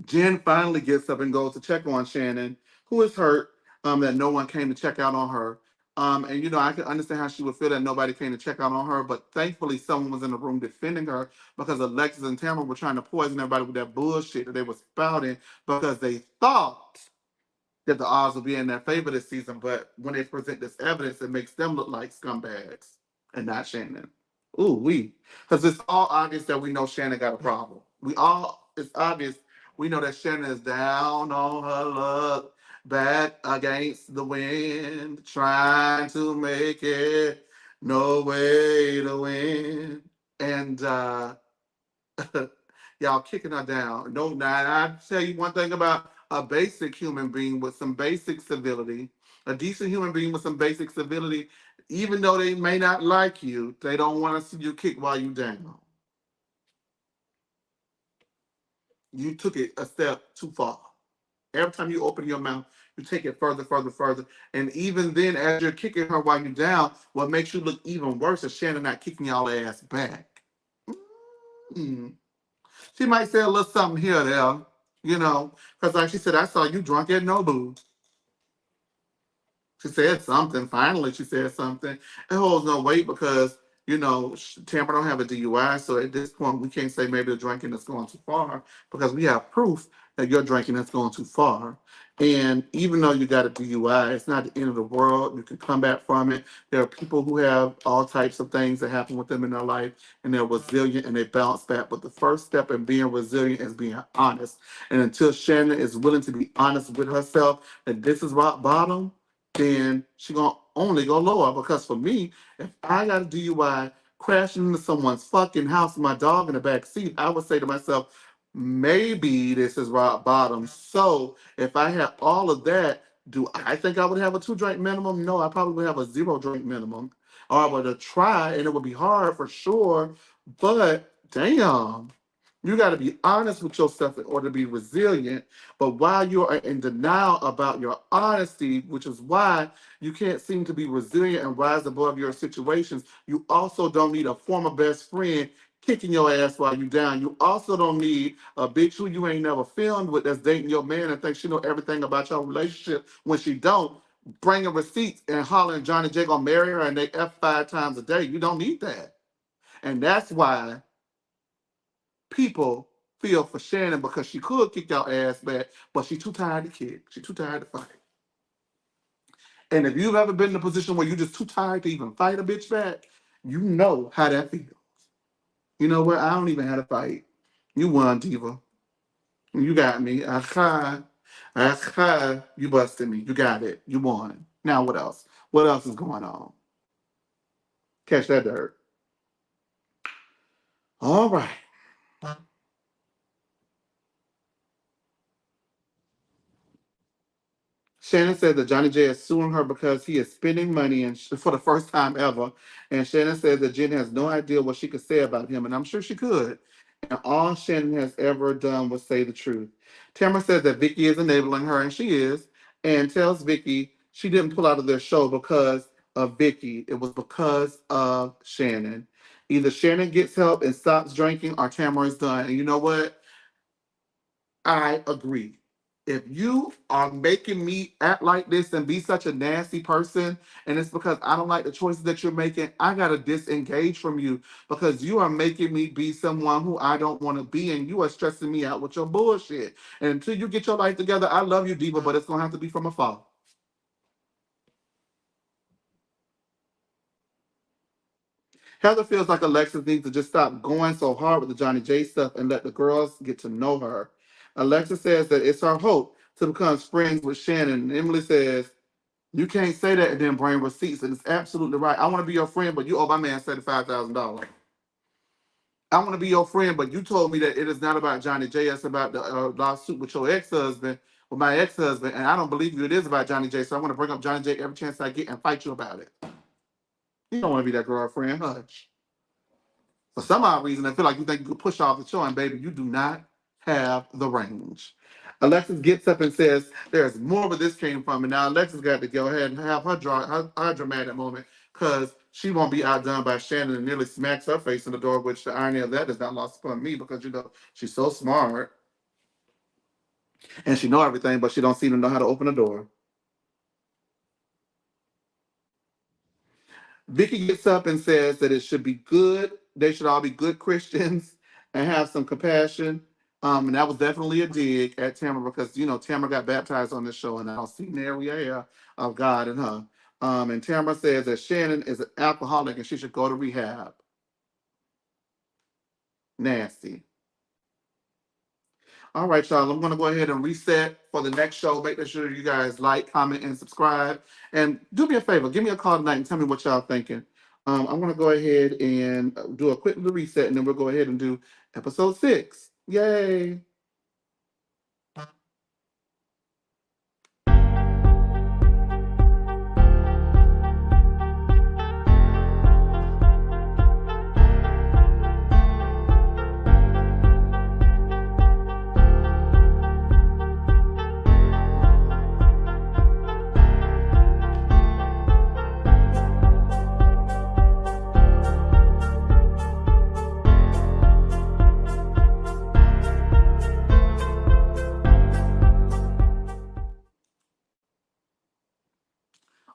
Jen finally gets up and goes to check on Shannon, who is hurt that no one came to check out on her. And you know, I can understand how she would feel that nobody came to check out on her, but thankfully someone was in the room defending her because Alexis and Tamara were trying to poison everybody with that bullshit that they were spouting because they thought that the odds would be in their favor this season, but when they present this evidence, it makes them look like scumbags and not Shannon. Ooh, because it's all obvious that we know Shannon got a problem. It's obvious we know that Shannon is down on her luck, back against the wind, trying to make it, no way to win. And y'all kicking her down. No, now I tell you one thing about a basic human being with some basic civility, a decent human being with some basic civility, even though they may not like you, they don't want to see you kick while you down. You took it a step too far. Every time you open your mouth, you take it further, further, further. And even then, as you're kicking her while you're down, what makes you look even worse is Shannon not kicking y'all ass back. Mm. She might say a little something here or there, You know, because like she said, I saw you drunk at Nobu. She said something. Finally, she said something. It holds no weight because, you know, Tampa don't have a DUI. So at this point, we can't say maybe the drinking is going too far because we have proof that your drinking is going too far. And even though you got a DUI, it's not the end of the world. You can come back from it. There are people who have all types of things that happen with them in their life and they're resilient and they bounce back. But the first step in being resilient is being honest. And until Shannon is willing to be honest with herself that this is rock bottom, then she gonna only go lower. Because for me, if I got a DUI crashing into someone's fucking house with my dog in the back seat, I would say to myself, maybe this is rock bottom. So if I had all of that, do I think I would have a 2-drink minimum? No, I probably would have a 0-drink minimum. Or I would have tried, and it would be hard for sure. But damn, you got to be honest with yourself in order to be resilient. But while you are in denial about your honesty, which is why you can't seem to be resilient and rise above your situations, you also don't need a former best friend kicking your ass while you down. You also don't need a bitch who you ain't never filmed with that's dating your man and thinks she know everything about your relationship when she don't. Bringing receipts and hollering Johnny J gonna marry her and they F 5 times a day. You don't need that. And that's why people feel for Shannon because she could kick your ass back, but she's too tired to kick. She's too tired to fight. And if you've ever been in a position where you're just too tired to even fight a bitch back, you know how that feels. You know what? I don't even have to fight. You won, Diva. You got me. You busted me. You got it. You won. Now what else? What else is going on? Catch that dirt. All right. Shannon said that Johnny J is suing her because he is spending money and for the first time ever. And Shannon says that Jen has no idea what she could say about him, and I'm sure she could. And all Shannon has ever done was say the truth. Tamara says that Vicky is enabling her, and she is, and tells Vicky she didn't pull out of their show because of Vicky. It was because of Shannon. Either Shannon gets help and stops drinking, or Tamara is done. And you know what? I agree. If you are making me act like this and be such a nasty person, and it's because I don't like the choices that you're making, I gotta disengage from you because you are making me be someone who I don't want to be, and you are stressing me out with your bullshit. And until you get your life together, I love you, Diva, but it's gonna have to be from afar. Heather feels like Alexis needs to just stop going so hard with the Johnny J stuff and let the girls get to know her. Alexis says that it's her hope to become friends with Shannon. And Emily says, you can't say that and then bring receipts. And it's absolutely right. I want to be your friend, but you owe my man $75,000. I want to be your friend, but you told me that it is not about Johnny J. It's about the lawsuit with your ex-husband, with my ex-husband. And I don't believe you. It is about Johnny J. So I want to bring up Johnny J every chance I get and fight you about it. You don't want to be that girlfriend. Hush. For some odd reason, I feel like you think you could push off the show, and baby, you do not have the range. Alexis gets up and says, there's more where this came from. And now Alexis got to go ahead and have her dramatic moment because she won't be outdone by Shannon and nearly smacks her face in the door, which the irony of that is not lost upon me because, you know, she's so smart and she know everything, but she don't seem to know how to open a door. Vicky gets up and says that it should be good. They should all be good Christians and have some compassion. And that was definitely a dig at Tamara because, you know, Tamara got baptized on this show and I don't see an area of God in her. And Tamara says that Shannon is an alcoholic and she should go to rehab. Nasty. All right, y'all. I'm going to go ahead and reset for the next show. Make sure you guys like, comment, and subscribe. And do me a favor. Give me a call tonight and tell me what y'all thinking. I'm going to go ahead and do a quick little reset, and then we'll go ahead and do episode 6. Yay.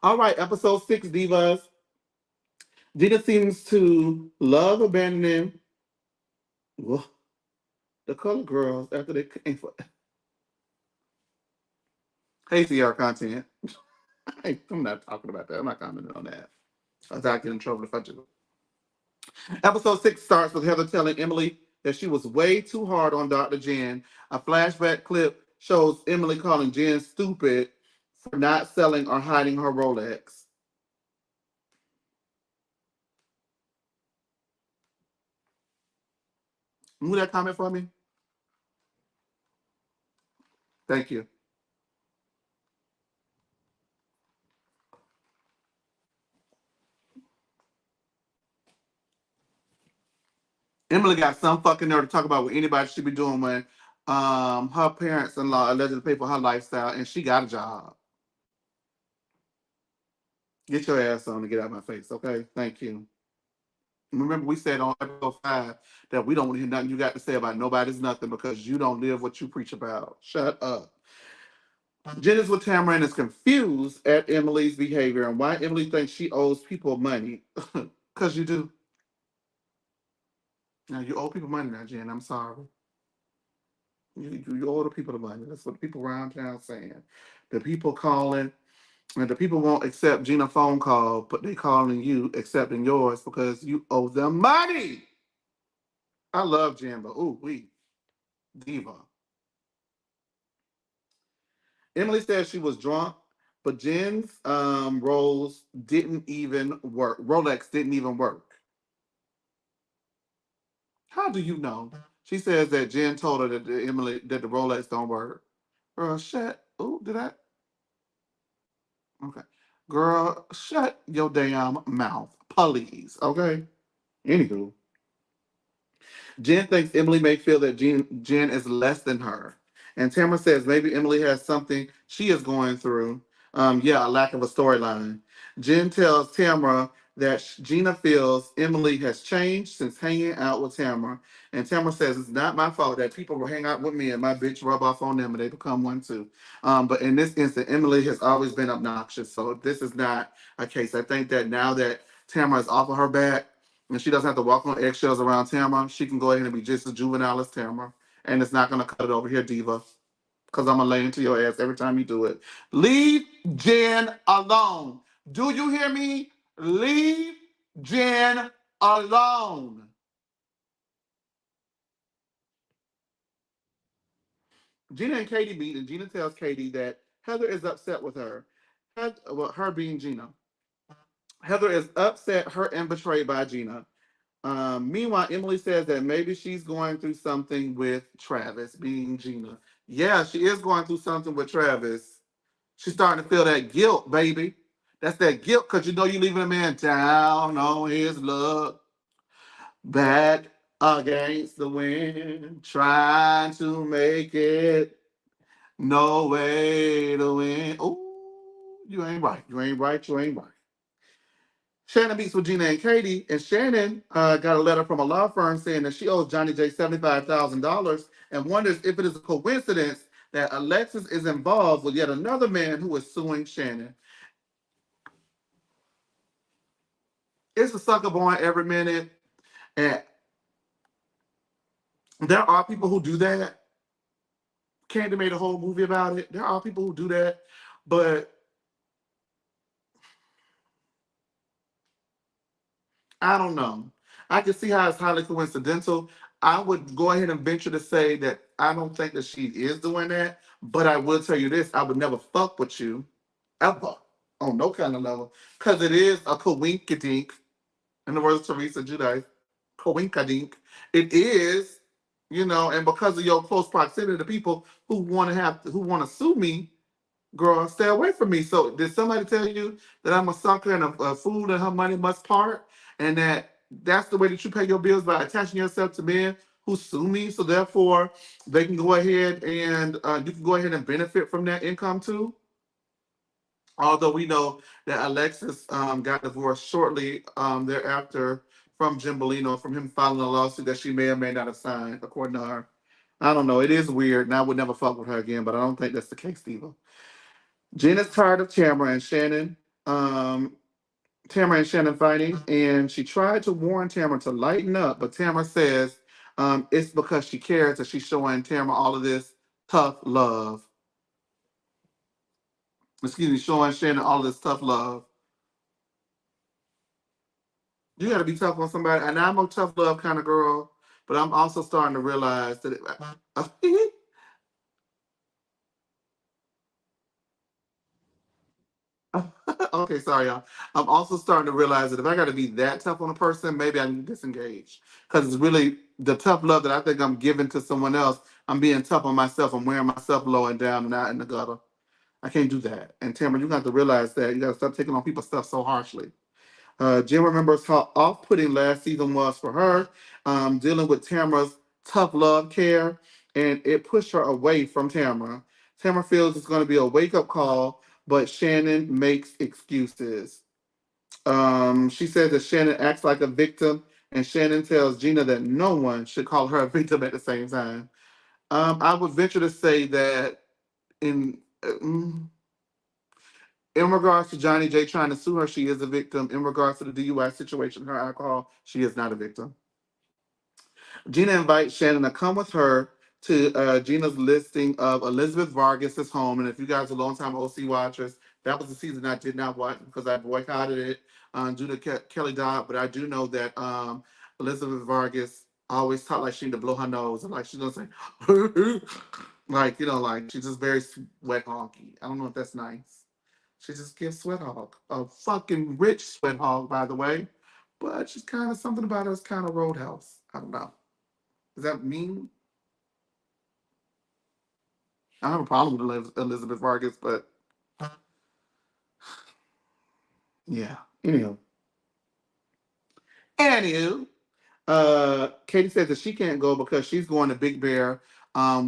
All right, episode 6, Divas. Gina seems to love abandoning well, the color girls after they came for ACR content. I'm not talking about that. I'm not commenting on that. I'll get in trouble if I do. Episode 6 starts with Heather telling Emily that she was way too hard on Dr. Jen. A flashback clip shows Emily calling Jen stupid for not selling or hiding her Rolex. Move that comment for me. Thank you. Emily got some fucking nerve to talk about what anybody should be doing when her parents-in-law allegedly pay for her lifestyle and she got a job. Get your ass on and get out of my face, okay? Thank you. Remember, we said on episode 5 that we don't want to hear nothing you got to say about nobody's nothing because you don't live what you preach about. Shut up. Jen is with Tamara and is confused at Emily's behavior and why Emily thinks she owes people money. Because you do. Now, you owe people money now, Jen. I'm sorry. You owe the people the money. That's what the people around town saying. The people calling, and the people won't accept Gina's phone call, but they calling you, accepting yours because you owe them money. I love Jen, but ooh, we diva. Emily said she was drunk, but Jen's Rose didn't even work. Rolex didn't even work. How do you know? She says that Jen told her that the Rolex don't work. Girl, shut. Oh, did I? Okay. Girl, shut your damn mouth, please. Okay. Anywho, Jen thinks Emily may feel that Jen is less than her. And Tamara says maybe Emily has something she is going through. Yeah, a lack of a storyline. Jen tells Tamara that Gina feels Emily has changed since hanging out with Tamara. And Tamara says it's not my fault that people will hang out with me and my bitch rub off on them and they become one too. But in this instance, Emily has always been obnoxious. So this is not a case. I think that now that Tamara is off of her back, and she doesn't have to walk on eggshells around Tamara. She can go ahead and be just as juvenile as Tamara. And it's not going to cut it over here, Diva. Because I'm going to lay into your ass every time you do it. Leave Jen alone. Do you hear me? Leave Jen alone. Gina and Katie meet, and Gina tells Katie that Heather is upset with her. Her being Gina. Heather is upset, hurt, and betrayed by Gina. Meanwhile, Emily says that maybe she's going through something with Travis, being Gina. Yeah, she is going through something with Travis. She's starting to feel that guilt, baby. That's that guilt because you know you're leaving a man down on his luck, back against the wind, trying to make it, no way to win. Oh, you ain't right. You ain't right. You ain't right. Shannon meets with Gina and Katie, and Shannon got a letter from a law firm saying that she owes Johnny J $75,000 and wonders if it is a coincidence that Alexis is involved with yet another man who is suing Shannon. It's a sucker born every minute, and there are people who do that. Candy made a whole movie about it. There are people who do that, but I don't know. I can see how it's highly coincidental. I would go ahead and venture to say that I don't think that she is doing that, but I will tell you this: I would never fuck with you ever on no kind of level because it is a coinkydink. In the words of Teresa Judice, coinkydink. It is, and because of your close proximity to people who want to sue me, girl, stay away from me. So did somebody tell you that I'm a sucker and a fool and her money must part, and that's the way that you pay your bills by attaching yourself to men who sue me? So therefore, they can go ahead and you can go ahead and benefit from that income too. Although we know that Alexis got divorced shortly thereafter from Jim Bellino, from him filing a lawsuit that she may or may not have signed, according to her. I don't know. It is weird, and I would never fuck with her again, but I don't think that's the case, Steve. Jen is tired of Tamara, and Shannon Um, Tamara and Shannon fighting, and she tried to warn Tamara to lighten up, but Tamara says it's because she cares that she's showing Tamara all of this tough love. Excuse me, showing Shannon all of this tough love. You got to be tough on somebody, and I'm a tough love kind of girl, but I'm also starting to realize that. Okay, sorry, y'all. I'm also starting to realize that if I got to be that tough on a person, maybe I need to disengage. Because it's really the tough love that I think I'm giving to someone else. I'm being tough on myself. I'm wearing myself low and down and out in the gutter. I can't do that. And Tamara, you got to realize that. You got to stop taking on people's stuff so harshly. Jen remembers how off-putting last season was for her, dealing with Tamara's tough love care, and it pushed her away from Tamara. Tamara feels it's going to be a wake-up call, but Shannon makes excuses. She says that Shannon acts like a victim, and Shannon tells Gina that no one should call her a victim at the same time. I would venture to say that in in regards to Johnny J trying to sue her, she is a victim. In regards to the DUI situation, her alcohol, she is not a victim. Gina invites Shannon to come with her to Gina's listing of Elizabeth Vargas's home. And if you guys are longtime OC watchers, that was the season I did not watch because I boycotted it due to Kelly Dodd. But I do know that Elizabeth Vargas always talked like she need to blow her nose and like she's gonna say, like like she's just very sweat honky. I don't know if that's nice. She just gives sweat hog, a fucking rich sweat hog, by the way. But she's kind of something about her is kind of roadhouse. I don't know. Does that mean I have a problem with Elizabeth Vargas? But yeah. Anywho, Katie says that she can't go because she's going to Big Bear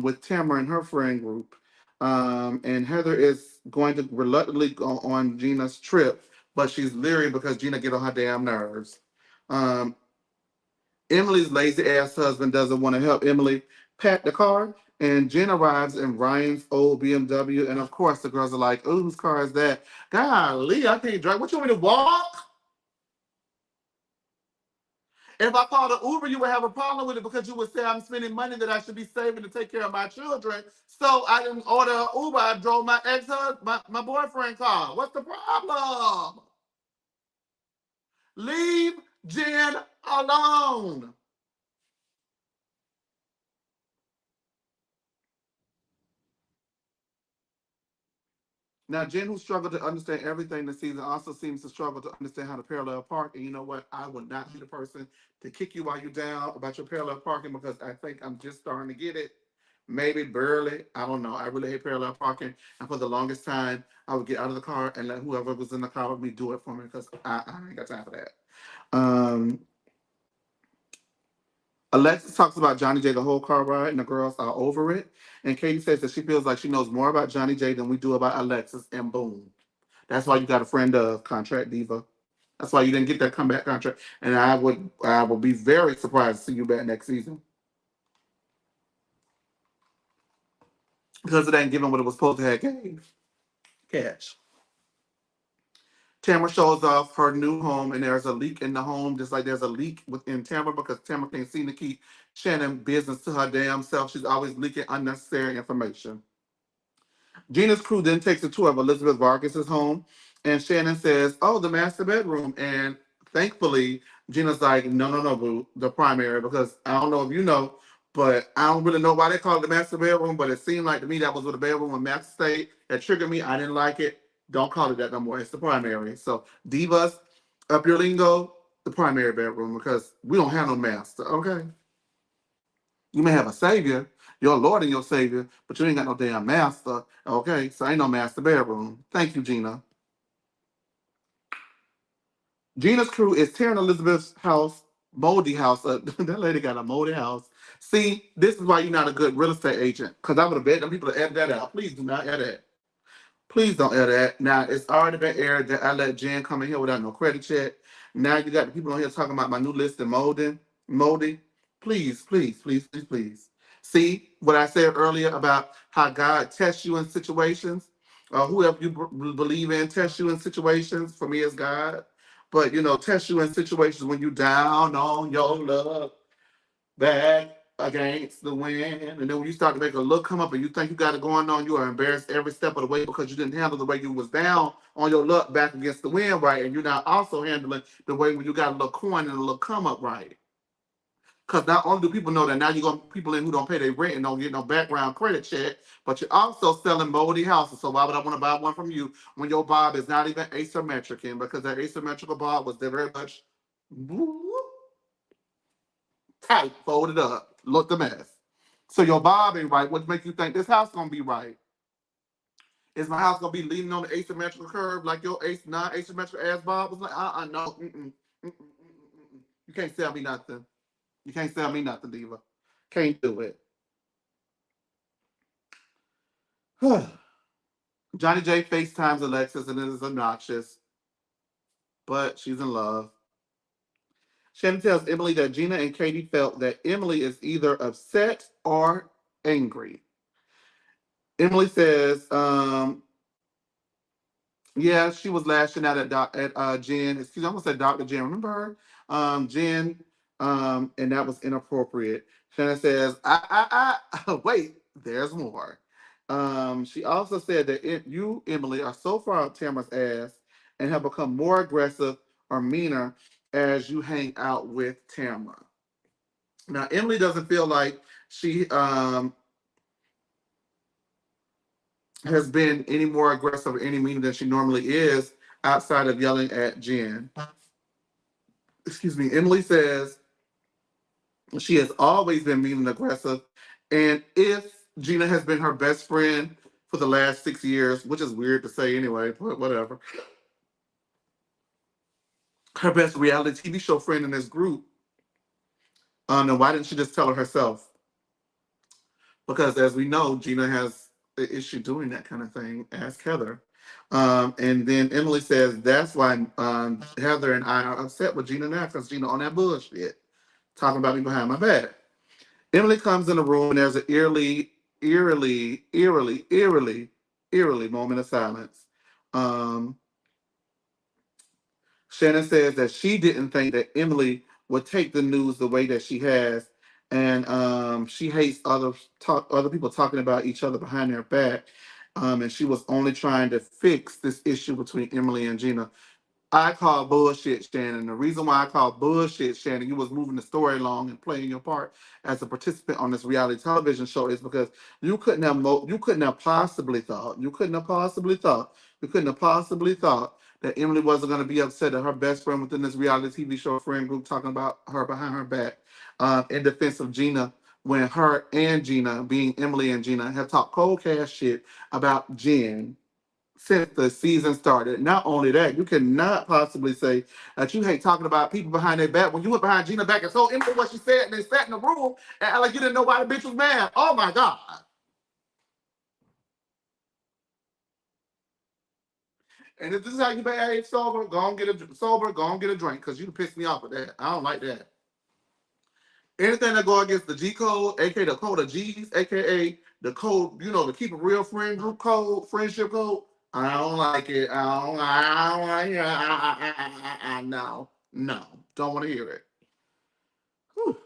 with Tamara and her friend group. And Heather is going to reluctantly go on Gina's trip, but she's leery because Gina get on her damn nerves. Um, Emily's lazy ass husband doesn't want to help Emily pack the car, and Jen arrives in Ryan's old BMW, and of course the girls are like, "Oh, whose car is that? Golly, I can't drive. What you want me to walk? If I called an Uber, you would have a problem with it because you would say I'm spending money that I should be saving to take care of my children. So I didn't order an Uber. I drove my ex-husband, my boyfriend car. What's the problem? Leave Jen alone." Now, Jen, who struggled to understand everything this season, also seems to struggle to understand how to parallel park. And you know what? I would not be the person to kick you while you're down about your parallel parking because I think I'm just starting to get it. Maybe barely. I don't know. I really hate parallel parking. And for the longest time, I would get out of the car and let whoever was in the car with me do it for me because I ain't got time for that. Um, Alexis talks about Johnny J the whole car ride, and the girls are over it. And Katie says that she feels like she knows more about Johnny J than we do about Alexis, and boom. That's why you got a friend of contract diva. That's why you didn't get that comeback contract. And I would be very surprised to see you back next season because it ain't giving what it was supposed to have gave. Catch. Tamara shows off her new home, and there's a leak in the home, just like there's a leak within Tamara because Tamara can't seem to keep Shannon business to her damn self. She's always leaking unnecessary information. Gina's crew then takes a tour of Elizabeth Vargas's home, and Shannon says, "Oh, the master bedroom." And thankfully, Gina's like, "No, no, no, boo, the primary," because I don't know if you know, but I don't really know why they call it the master bedroom, but it seemed like to me that was what the bedroom when master stayed. That triggered me. I didn't like it. Don't call it that no more. It's the primary. So divas, up your lingo, the primary bedroom because we don't have no master. Okay. You may have a savior, your Lord and your savior, but you ain't got no damn master. Okay, so ain't no master bedroom. Thank you, Gina. Gina's crew is tearing Elizabeth's house, moldy house up. That lady got a moldy house. See, this is why you're not a good real estate agent. Because I would have bet them people to edit that out. Please do not edit that. Please don't air that. Now it's already been aired that I let Jen come in here without no credit check. Now you got the people on here talking about my new list and moldy. Please, please, please, please, please. See what I said earlier about how God tests you in situations? Whoever you believe in, test you in situations. For me, it's God. But test you in situations when you down on your luck, back against the wind, and then when you start to make a look come up and you think you got it going on, you are embarrassed every step of the way because you didn't handle the way you was down on your luck back against the wind right, and you're not also handling the way when you got a little coin and a little come up right. Because not only do people know that now you're going to people in who don't pay their rent and don't get no background credit check, but you're also selling moldy houses. So why would I want to buy one from you when your bob is not even asymmetric in? Because that asymmetrical bob was very much tight, folded up, looked a mess. So your bob ain't right. What make you think this house gonna be right? Is my house gonna be leaning on the asymmetrical curve like your non-asymmetrical ass bob was like? No. You can't sell me nothing. You can't sell me nothing, Diva. Can't do it. Johnny J FaceTimes Alexis and it is obnoxious, but she's in love. Shannon tells Emily that Gina and Katie felt that Emily is either upset or angry. Emily says, yeah, she was lashing out at Jen. Excuse me, I almost said Dr. Jen. Remember her? Jen, and that was inappropriate. Shannon says, wait, there's more. She also said that you, Emily, are so far up Tamara's ass and have become more aggressive or meaner as you hang out with Tamara. Now, Emily doesn't feel like she has been any more aggressive or any meaner than she normally is outside of yelling at Jen. Excuse me. Emily says she has always been mean and aggressive. And if Gina has been her best friend for the last 6 years, which is weird to say anyway, but whatever, her best reality TV show friend in this group, then why didn't she just tell her herself? Because as we know, Gina has an issue doing that kind of thing. Ask Heather. And then Emily says that's why Heather and I are upset with Gina now because Gina on that bullshit, talking about me behind my back. Emily comes in the room and there's an eerily moment of silence. Um, Shannon says that she didn't think that Emily would take the news the way that she has, and she hates other people talking about each other behind their back. And she was only trying to fix this issue between Emily and Gina. I call bullshit, Shannon. The reason why I call bullshit, Shannon, you was moving the story along and playing your part as a participant on this reality television show is because you couldn't have possibly thought, you couldn't have possibly thought that Emily wasn't going to be upset at her best friend within this reality TV show friend group talking about her behind her back in defense of Gina when her and Gina, being Emily and Gina, have talked cold cash shit about Jen since the season started. Not only that, you cannot possibly say that you hate talking about people behind their back when you went behind Gina back and told Emily what she said and they sat in the room and act like you didn't know why the bitch was mad. Oh my God. And if this is how you behave sober, go and get a drink because you pissed me off with that. I don't like that. Anything that go against the G code, aka the code of G's, aka the code, the keep a real friend group code, friendship code. I don't like it. I don't want to hear it. No, don't want to hear it. Whew.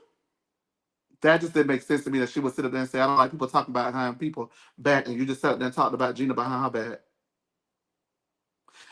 That just didn't make sense to me that she would sit up there and say, I don't like people talking about behind people back, and you just sat there and talked about Gina behind her back.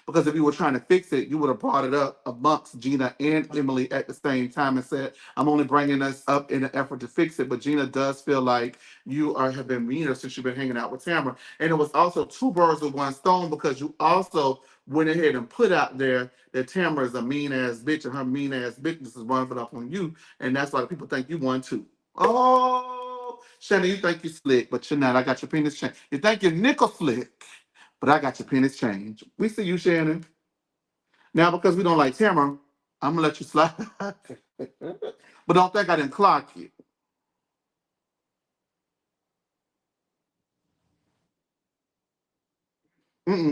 Because if you were trying to fix it, you would have brought it up amongst Gina and Emily at the same time and said, I'm only bringing us up in an effort to fix it. But Gina does feel like you have been meaner since you've been hanging out with Tamara. And it was also two birds with one stone because you also went ahead and put out there that Tamara is a mean ass bitch and her mean ass bitchness is running it up on you. And that's why people think you won too. Oh, Shannon, you think you slick, but you're not. I got your penis changed. You think you're nickel slick. But I got your penis changed. We see you, Shannon. Now, because we don't like Tamara, I'm gonna let you slide. But don't think I didn't clock you.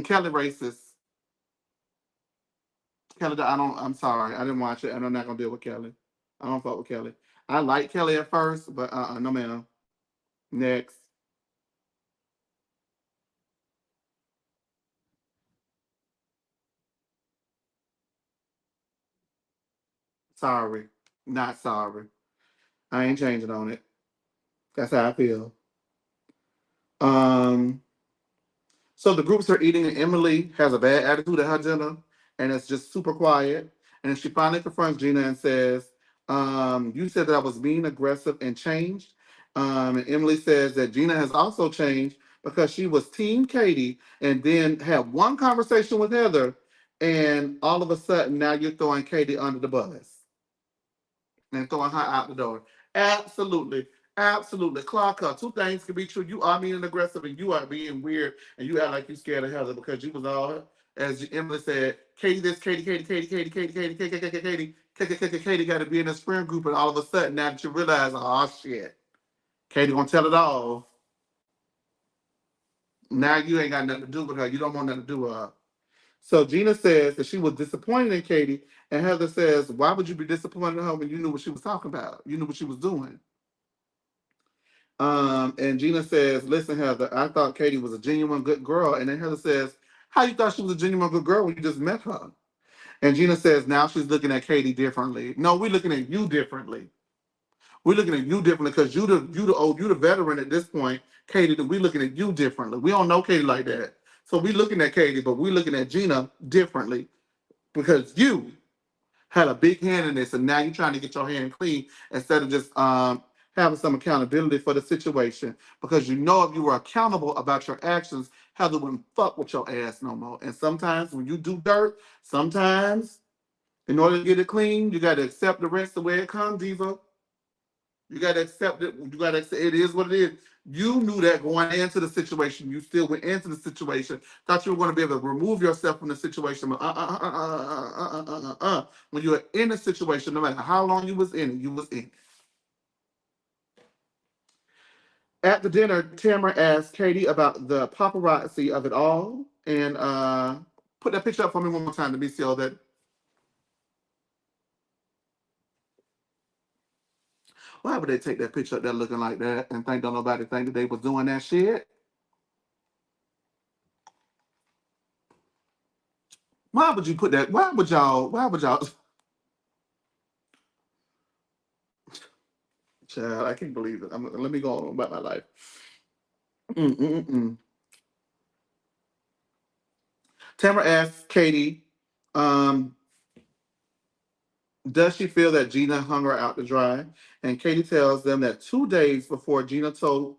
Kelly racist. Kelly, I don't. I'm sorry, I didn't watch it, and I'm not gonna deal with Kelly. I don't fuck with Kelly. I like Kelly at first, but no ma'am. Next. Sorry. Not sorry. I ain't changing on it. That's how I feel. Um, so the groups are eating, and Emily has a bad attitude at her dinner, and it's just super quiet. And then she finally confronts Gina and says, "You said that I was being aggressive and changed." And Emily says that Gina has also changed because she was Team Katie, and then had one conversation with Heather, and all of a sudden now you're throwing Katie under the bus and throwing her out the door. Absolutely. Absolutely. Clark, two things can be true. You are being aggressive and you are being weird and you act like you scared of Heather because you was all, as Emily said, Katie this, Katie got to be in this friend group, and all of a sudden now that you realize, oh shit, Katie gonna tell it all. Now you ain't got nothing to do with her. You don't want nothing to do with her. So Gina says that she was disappointed in Katie, and Heather says, "Why would you be disappointed in her when you knew what she was talking about? You knew what she was doing." And Gina says, "Listen, Heather, I thought Katie was a genuine good girl." And then Heather says, "How you thought she was a genuine good girl when you just met her?" And Gina says, "Now she's looking at Katie differently." No, we're looking at you differently. We're looking at you differently because you the veteran at this point, Katie. We're looking at you differently. We don't know Katie like that, so we're looking at Katie, but we're looking at Gina differently because you had a big hand in this, and now you're trying to get your hand clean instead of just having some accountability for the situation. Because you know if you were accountable about your actions, Heather wouldn't fuck with your ass no more. And sometimes when you do dirt, sometimes in order to get it clean, you got to accept the rest the way it comes, Diva. You got to accept it. You got to accept it is what it is. You knew that going into the situation. You still went into the situation. Thought you were going to be able to remove yourself from the situation. But when you were in a situation, no matter how long you was in it, you was in it. At the dinner, Tamara asked Katie about the paparazzi of it all. And put that picture up for me one more time to be see all that. Why would they take that picture up there looking like that and think don't nobody think that they was doing that shit? Why would you put that? Why would y'all? Child, I can't believe it. Let me go on about my life. Mm-mm-mm. Tamara asks Katie, um, does she feel that Gina hung her out to dry? And Katie tells them that 2 days before Gina told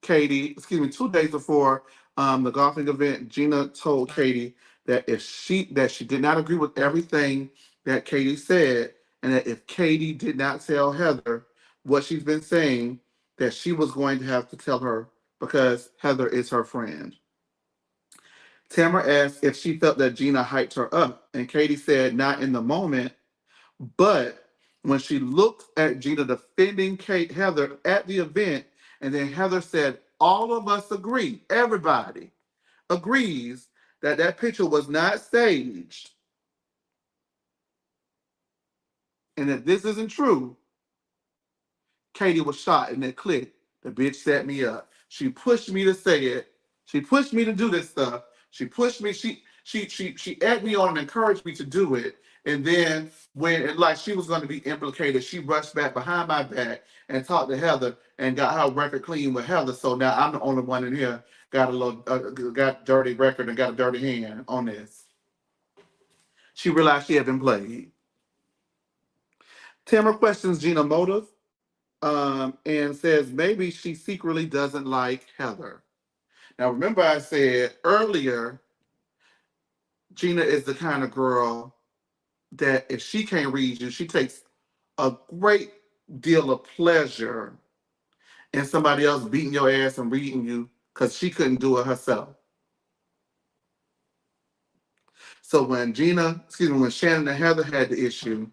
Katie, 2 days before the golfing event, Gina told Katie that she did not agree with everything that Katie said, and that if Katie did not tell Heather what she's been saying, that she was going to have to tell her because Heather is her friend. Tamara asked if she felt that Gina hyped her up, and Katie said not in the moment, but when she looked at Gina defending Heather at the event, and then Heather said, all of us agree, everybody agrees that that picture was not staged. And if this isn't true, Katie was shot and it clicked. The bitch set me up. She pushed me to say it. She pushed me to do this stuff. She pushed me. She egged me on and encouraged me to do it. And then when like she was going to be implicated, she rushed back behind my back and talked to Heather and got her record clean with Heather. So now I'm the only one in here got a little got dirty record and got a dirty hand on this. She realized she had been played. Tamara questions Gina's motive and says maybe she secretly doesn't like Heather. Now, remember, I said earlier, Gina is the kind of girl that if she can't read you, she takes a great deal of pleasure in somebody else beating your ass and reading you because she couldn't do it herself. So when Shannon and Heather had the issue,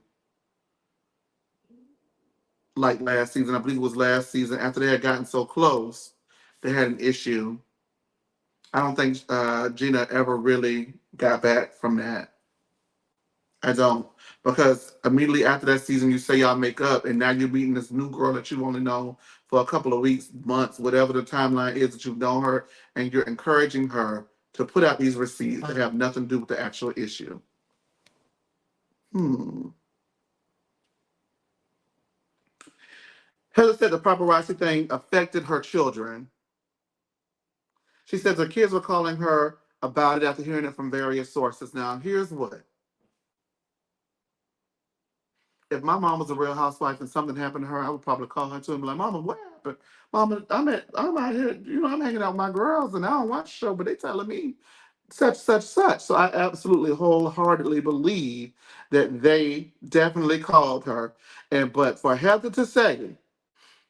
like last season, I believe it was last season, after they had gotten so close, they had an issue. I don't think Gina ever really got back from that. I don't. Because immediately after that season, you say y'all make up, and now you're meeting this new girl that you only know for a couple of weeks, months, whatever the timeline is that you've known her, and you're encouraging her to put out these receipts that have nothing to do with the actual issue. Hmm. Heather said the paparazzi thing affected her children. She says her kids were calling her about it after hearing it from various sources. Now, here's what. If my mom was a real housewife and something happened to her, I would probably call her too and be like, Mama, what happened? Mama, I'm out here, I'm hanging out with my girls and I don't watch the show, but they telling me such, such, such. So I absolutely wholeheartedly believe that they definitely called her. But for Heather to say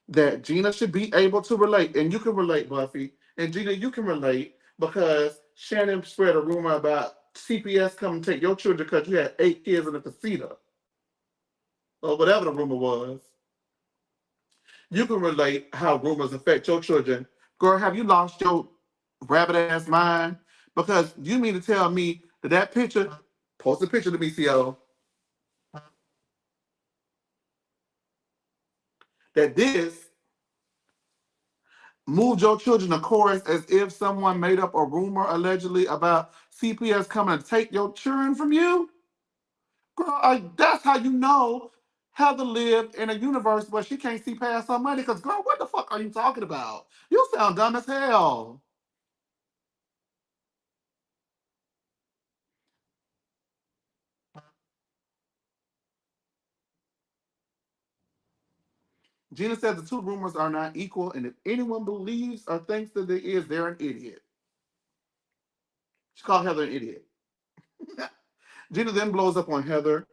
that Gina should be able to relate, and you can relate, Buffy, and Gina, you can relate because Shannon spread a rumor about CPS coming to take your children because you had 8 kids in the casita, or whatever the rumor was. You can relate how rumors affect your children. Girl, have you lost your rabbit ass mind? Because you mean to tell me that that picture, post a picture to me, CO, that this moved your children, of course, as if someone made up a rumor allegedly about CPS coming to take your children from you? Girl, that's how you know Heather lived in a universe where she can't see past her money. Because, girl, what the fuck are you talking about? You sound dumb as hell. Gina said the two rumors are not equal, and if anyone believes or thinks that there is, they're an idiot. She called Heather an idiot. Gina then blows up on Heather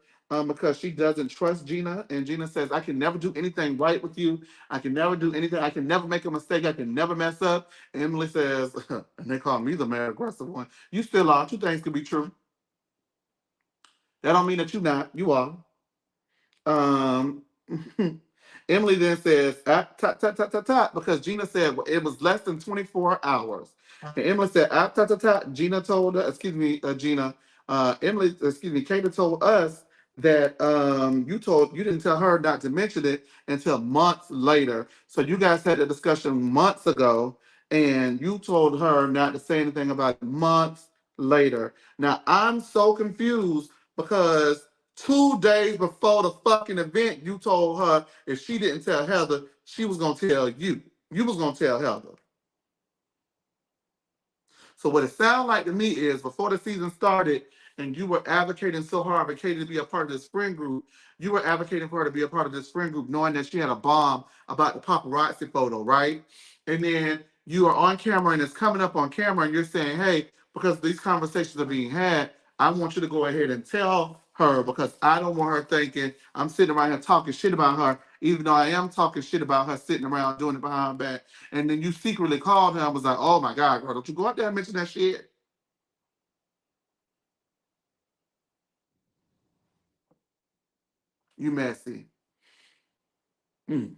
because she doesn't trust Gina, and Gina says, I can never do anything right with you. I can never do anything. I can never make a mistake. I can never mess up. And Emily says, and they call me the mad aggressive one. You still are. Two things can be true. That don't mean that you're not. You are. Um, Emily then says, because Gina said well, it was less than 24 hours. And Emily said, Gina told us, Gina, Kata told us that you didn't tell her not to mention it until months later. So you guys had a discussion months ago, and you told her not to say anything about it months later. Now I'm so confused because 2 days before the fucking event, you told her if she didn't tell Heather, she was gonna tell you. You was gonna tell Heather. So what it sounded like to me is before the season started and you were advocating so hard for Katie to be a part of this friend group, you were advocating for her to be a part of this friend group knowing that she had a bomb about the paparazzi photo, right? And then you are on camera and it's coming up on camera and you're saying, hey, because these conversations are being had, I want you to go ahead and tell her because I don't want her thinking I'm sitting around here talking shit about her, even though I am talking shit about her sitting around doing it behind her back. And then you secretly called her and was like, oh my God, girl, don't you go out there and mention that shit. You messy. Mm.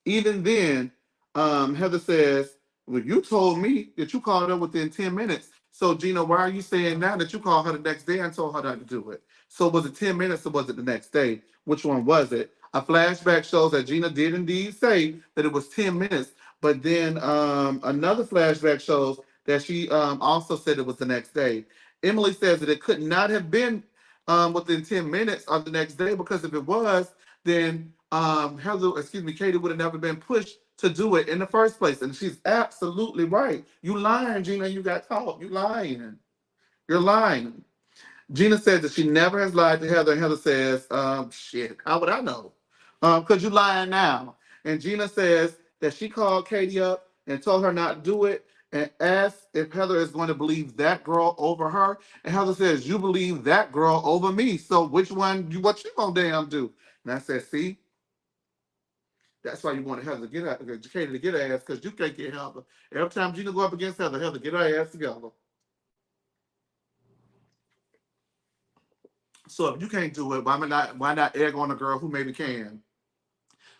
Even then, Heather says, well, you told me that you called her within 10 minutes. So, Gina, why are you saying now that you called her the next day and told her not to do it? So, was it 10 minutes or was it the next day? Which one was it? A flashback shows that Gina did indeed say that it was 10 minutes, but then another flashback shows that she also said it was the next day. Emily says that it could not have been within 10 minutes of the next day because if it was, then Katie would have never been pushed to do it in the first place. And she's absolutely right. You lying, Gina, you got caught. You lying. You're lying. Gina says that she never has lied to Heather, and Heather says, shit, how would I know? Because you lying now. And Gina says that she called Katie up and told her not to do it and asked if Heather is going to believe that girl over her. And Heather says, you believe that girl over me. So which one, what you gonna damn do? And I said, see, that's why you want Heather to get her, Katie to get her ass, because you can't get Heather. Every time Gina go up against Heather, Heather get her ass together. So if you can't do it, why not egg on a girl who maybe can?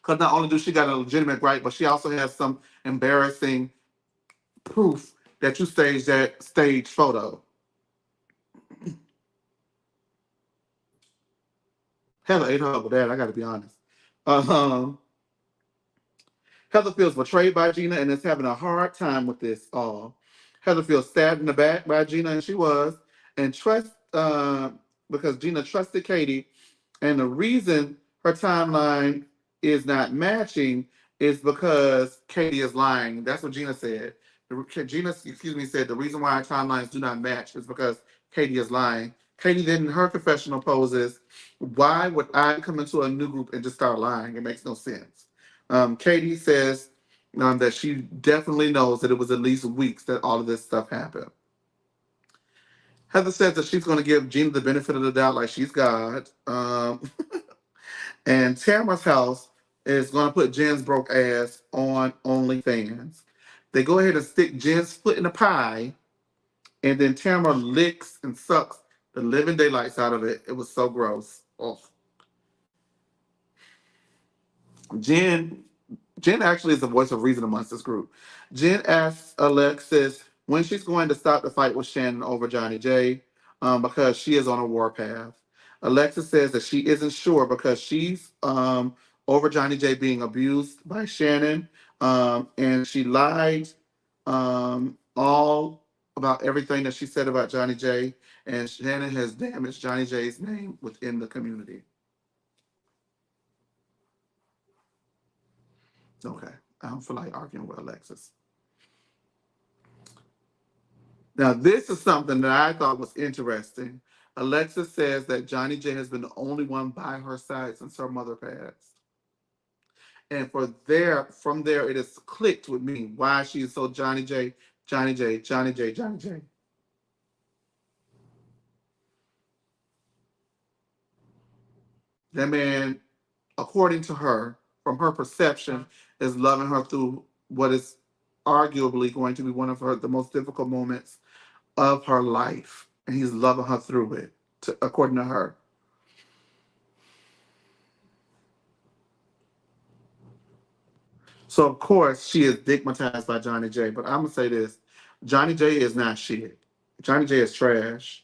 Because not only does she got a legitimate right, but she also has some embarrassing proof that you staged that stage photo. Heather ate her up with that. I got to be honest. Um, Heather feels betrayed by Gina and is having a hard time with this all. Heather feels stabbed in the back by Gina, and she was, and because Gina trusted Katie, and the reason her timeline is not matching is because Katie is lying. That's what Gina said. Gina, excuse me, said the reason why our timelines do not match is because Katie is lying. Katie did in her confessional poses. Why would I come into a new group and just start lying? It makes no sense. Katie says that she definitely knows that it was at least weeks that all of this stuff happened. Heather says that she's going to give Gina the benefit of the doubt, like she's God. And Tamara's house is going to put Jen's broke ass on OnlyFans. They go ahead and stick Jen's foot in the pie, and then Tamara licks and sucks the living daylights out of it. It was so gross. Oh. Jen Jen actually is the voice of reason amongst this group. Jen asks Alexis when she's going to stop the fight with Shannon over Johnny J, because she is on a warpath. Alexis says that she isn't sure because she's over Johnny J being abused by Shannon, and she lied all about everything that she said about Johnny J, and Shannon has damaged Johnny J's name within the community. Okay. I don't feel like arguing with Alexis. Now, this is something that I thought was interesting. Alexis says that Johnny J has been the only one by her side since her mother passed. And from there, it has clicked with me why she is so Johnny J, Johnny J, Johnny J, Johnny J. That man, according to her, from her perception, is loving her through what is arguably going to be one of the most difficult moments of her life, and he's loving her through it, according to her. So of course she is stigmatized by Johnny J. But I'm gonna say this: Johnny J is not shit. Johnny J is trash.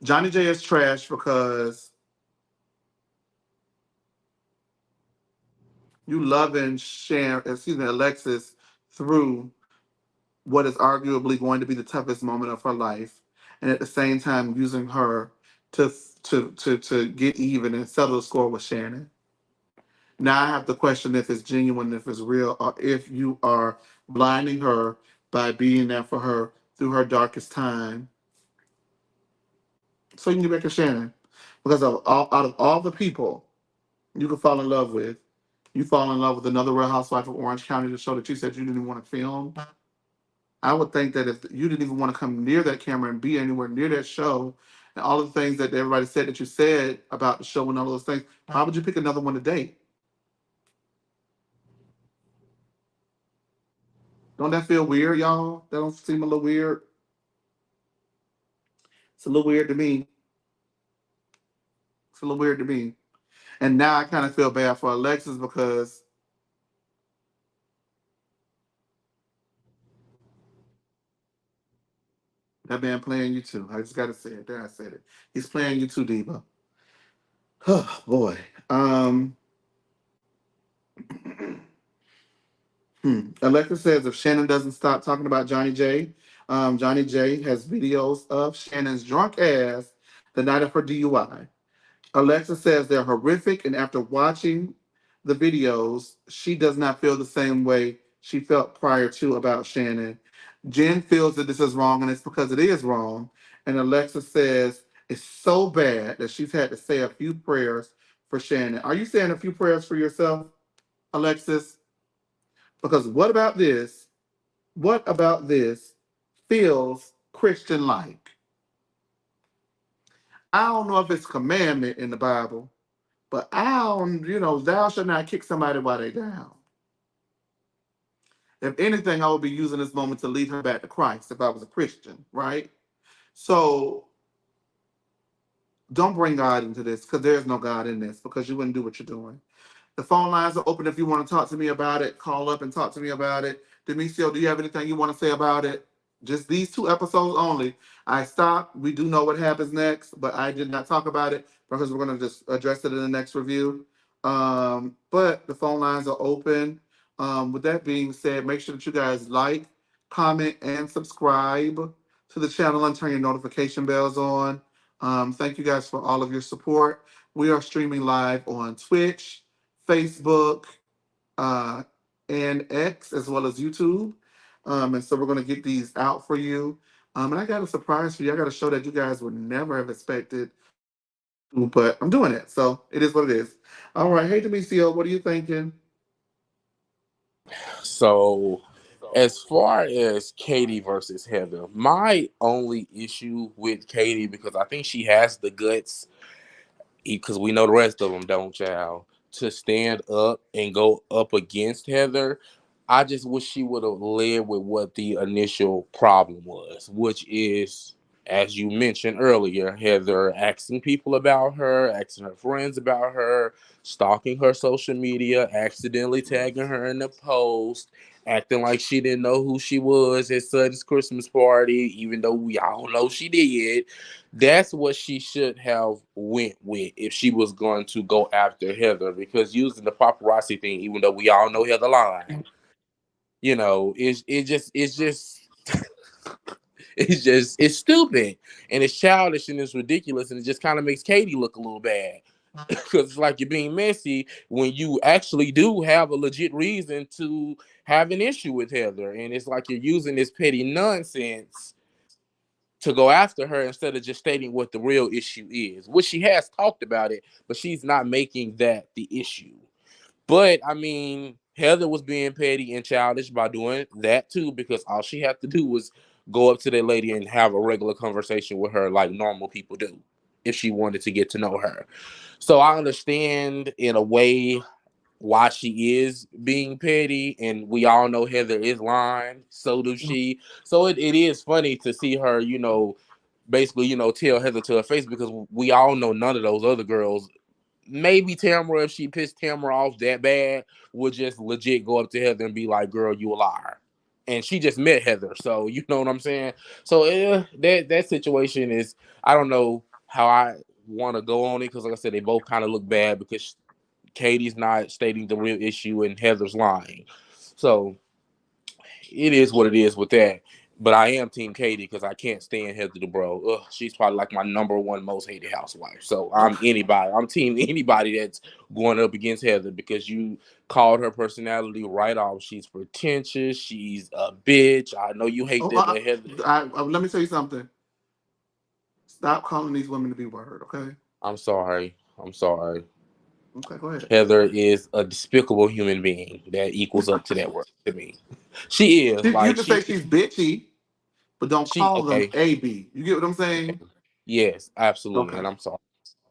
Johnny J is trash because you loving Alexis through what is arguably going to be the toughest moment of her life, and at the same time using her to to get even and settle the score with Shannon. Now I have to question if it's genuine, if it's real, or if you are blinding her by being there for her through her darkest time, so you can get back to Shannon. Because out of all the people you could fall in love with, you fall in love with another Real Housewife of Orange County, the show that you said you didn't even want to film. I would think that if you didn't even want to come near that camera and be anywhere near that show, and all of the things that everybody said that you said about the show and all those things, why would you pick another one to date? Don't that feel weird, y'all? That don't seem a little weird? It's a little weird to me. It's a little weird to me. And now I kind of feel bad for Alexis because that man playing you too. I just got to say it. There, I said it. He's playing you too, Diva. Oh, boy. Alexis says if Shannon doesn't stop talking about Johnny J, Johnny J has videos of Shannon's drunk ass the night of her DUI. Alexa says they're horrific, and after watching the videos, she does not feel the same way she felt prior to about Shannon. Jen feels that this is wrong, and it's because it is wrong. And Alexa says it's so bad that she's had to say a few prayers for Shannon. Are you saying a few prayers for yourself, Alexis? Because what about this? What about this feels Christian like? I don't know if it's a commandment in the Bible, but I don't, thou shalt not kick somebody while they're down. If anything, I would be using this moment to lead her back to Christ if I was a Christian, right? So don't bring God into this because there's no God in this because you wouldn't do what you're doing. The phone lines are open if you want to talk to me about it. Call up and talk to me about it. Demisio, do you have anything you want to say about it? Just these 2 episodes only. I stopped. We do know what happens next, but I did not talk about it because we're going to just address it in the next review. But the phone lines are open. With that being said, make sure that you guys like, comment, and subscribe to the channel and turn your notification bells on. Thank you guys for all of your support. We are streaming live on Twitch, Facebook, uh, and X, as well as YouTube. And so we're going to get these out for you. And I got a surprise for you. I got a show that you guys would never have expected, but I'm doing it. So it is what it is. All right. Hey, Demisio, what are you thinking? So, as far as Katie versus Heather, my only issue with Katie, because I think she has the guts, because we know the rest of them don't, child, to stand up and go up against Heather. I just wish she would have led with what the initial problem was, which is, as you mentioned earlier, Heather asking people about her, asking her friends about her, stalking her social media, accidentally tagging her in the post, acting like she didn't know who she was at Sutton's Christmas party, even though we all know she did. That's what she should have went with if she was going to go after Heather, because using the paparazzi thing, even though we all know Heather lying, it's just it's stupid and it's childish and it's ridiculous, and it just kind of makes Katie look a little bad. Because it's like you're being messy when you actually do have a legit reason to have an issue with Heather, and it's like you're using this petty nonsense to go after her instead of just stating what the real issue is, which she has talked about it, but she's not making that the issue. But I mean, Heather was being petty and childish by doing that too, because all she had to do was go up to that lady and have a regular conversation with her like normal people do if she wanted to get to know her. So I understand in a way why she is being petty, and we all know Heather is lying, so does she. So it is funny to see her, basically, tell Heather to her face, because we all know none of those other girls, maybe Tamara, if she pissed Tamara off that bad, would just legit go up to Heather and be like, "Girl, you a liar." And she just met Heather, so you know what I'm saying. So that situation is, I don't know how I want to go on it, because like I said, they both kind of look bad, because Katie's not stating the real issue and Heather's lying. So it is what it is with that. But I am Team Katie because I can't stand Heather Dubrow. Ugh, she's probably like my number one most hated housewife. So I'm anybody. I'm team anybody that's going up against Heather, because you called her personality right off. She's pretentious. She's a bitch. I know you hate Oh, that, but Heather. let me tell you something. Stop calling these women to be word, okay? I'm sorry. I'm sorry. Okay, go ahead. Heather is a despicable human being that equals up to that word to me. She is You like can say she's bitchy, but don't she call them okay. A B. You get what I'm saying? Yes, absolutely, Okay. and I'm sorry.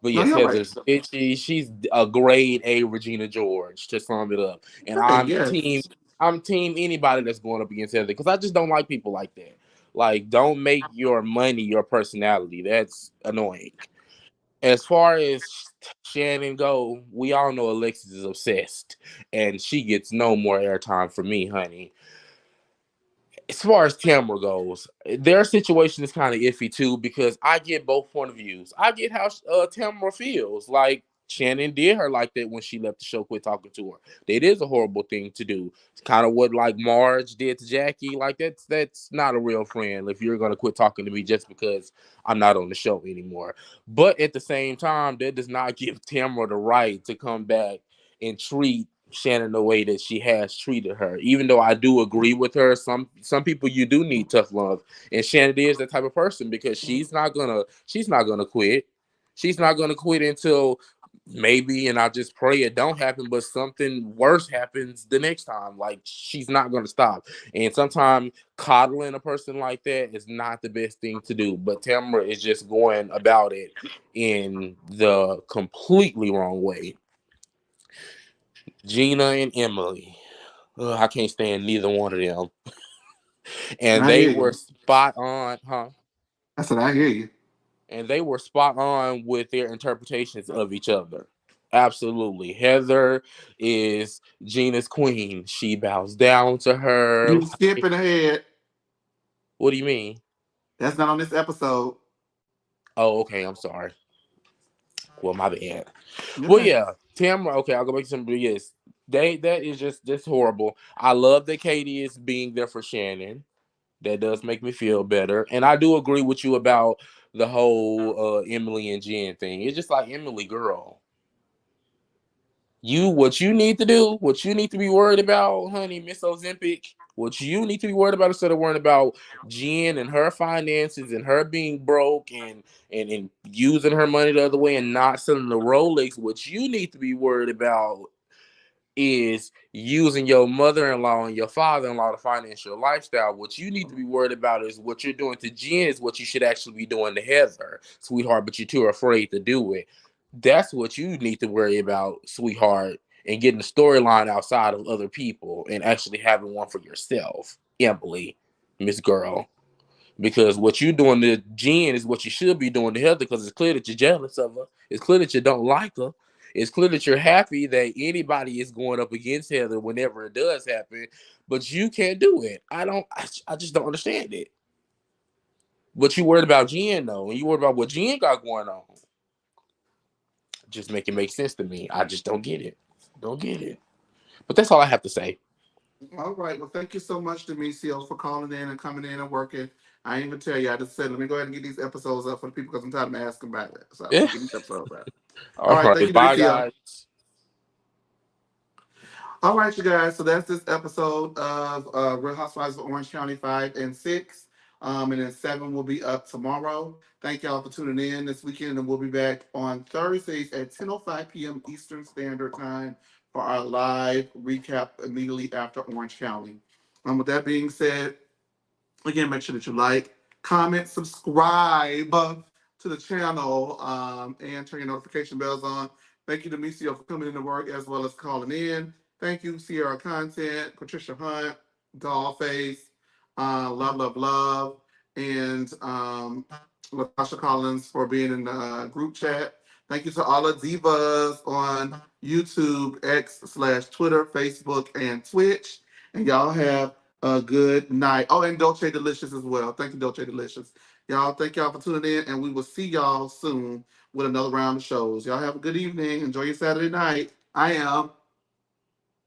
But No, yes, you're right. Heather's bitchy. She's a grade A Regina George, to sum it up. And Okay, yes. I'm team anybody that's going up against Heather, because I just don't like people like that. Like, don't make your money your personality. That's annoying. As far as Shannon go, we all know Alexis is obsessed, and she gets no more airtime from me, honey. As far as Tamara goes, their situation is kind of iffy too, because I get both point of views. I get how Tamara feels. Like, Shannon did her like that when she left the show, quit talking to her. That is a horrible thing to do. It's kind of what like Marge did to Jackie. Like, that's not a real friend if you're gonna quit talking to me just because I'm not on the show anymore. But at the same time, that does not give Tamara the right to come back and treat Shannon the way that she has treated her. Even though I do agree with her, some people you do need tough love, and Shannon is that type of person, because she's not gonna quit. She's not gonna quit until maybe, and I just pray it don't happen, but something worse happens the next time. Like, she's not gonna stop. And sometimes coddling a person like that is not the best thing to do. But Tamara is just going about it in the completely wrong way. Gina and Emily. Ugh, I can't stand neither one of them. And I they hear were you. spot on, huh? I said I hear you. And they were spot on with their interpretations of each other. Absolutely. Heather is Gina's queen. She bows down to her. You skipping ahead. What do you mean? That's not on this episode. Oh, okay. I'm sorry. Well, my bad. You're Well, okay. yeah. Tamara, okay, I'll go back to some. Yes, that is just horrible. I love that Katie is being there for Shannon. That does make me feel better. And I do agree with you about the whole Emily and Jen thing. It's just like, Emily, girl, what you need to do, what you need to be worried about, honey, Miss Ozempic, what you need to be worried about instead of worrying about Jen and her finances and her being broke and using her money the other way and not selling the Rolex, what you need to be worried about is using your mother-in-law and your father-in-law to finance your lifestyle. What you need to be worried about is what you're doing to Jen is what you should actually be doing to Heather, sweetheart, but you're too afraid to do it. That's what you need to worry about, sweetheart, and getting the storyline outside of other people and actually having one for yourself, Emily, Miss Girl. Because what you're doing to Jen is what you should be doing to Heather, because it's clear that you're jealous of her. It's clear that you don't like her. It's clear that you're happy that anybody is going up against Heather whenever it does happen, but you can't do it. I just don't understand it. But you worried about Jen though, and you worried about what Jen got going on. Just make it make sense to me. I just don't get it. Don't get it. But that's all I have to say. All right. Well, thank you so much, Demetrio, for calling in and coming in and working. I didn't even tell you. I just said, let me go ahead and get these episodes up for the people because I'm tired of asking about it. So let me Yeah. get these episodes up. All All right. Thank right. you, Bye, Demetrio. guys. All right, you guys. So that's this episode of Real Housewives of Orange County 5 and 6. And then 7 will be up tomorrow. Thank y'all for tuning in this weekend. And we'll be back on Thursdays at 10:05 p.m. Eastern Standard Time for our live recap immediately after Orange County. With that being said, again, make sure that you like, comment, subscribe to the channel, and turn your notification bells on. Thank you to Micio for coming into work as well as calling in. Thank you, Sierra Content, Patricia Hunt, Dollface, Love, Love, Love, and Latasha Collins for being in the group chat. Thank you to all the divas on YouTube, X/Twitter, Facebook, and Twitch. And y'all have a good night. Oh, and Dolce Delicious as well. Thank you, Dolce Delicious. Y'all, thank y'all for tuning in, and we will see y'all soon with another round of shows. Y'all have a good evening. Enjoy your Saturday night. I am.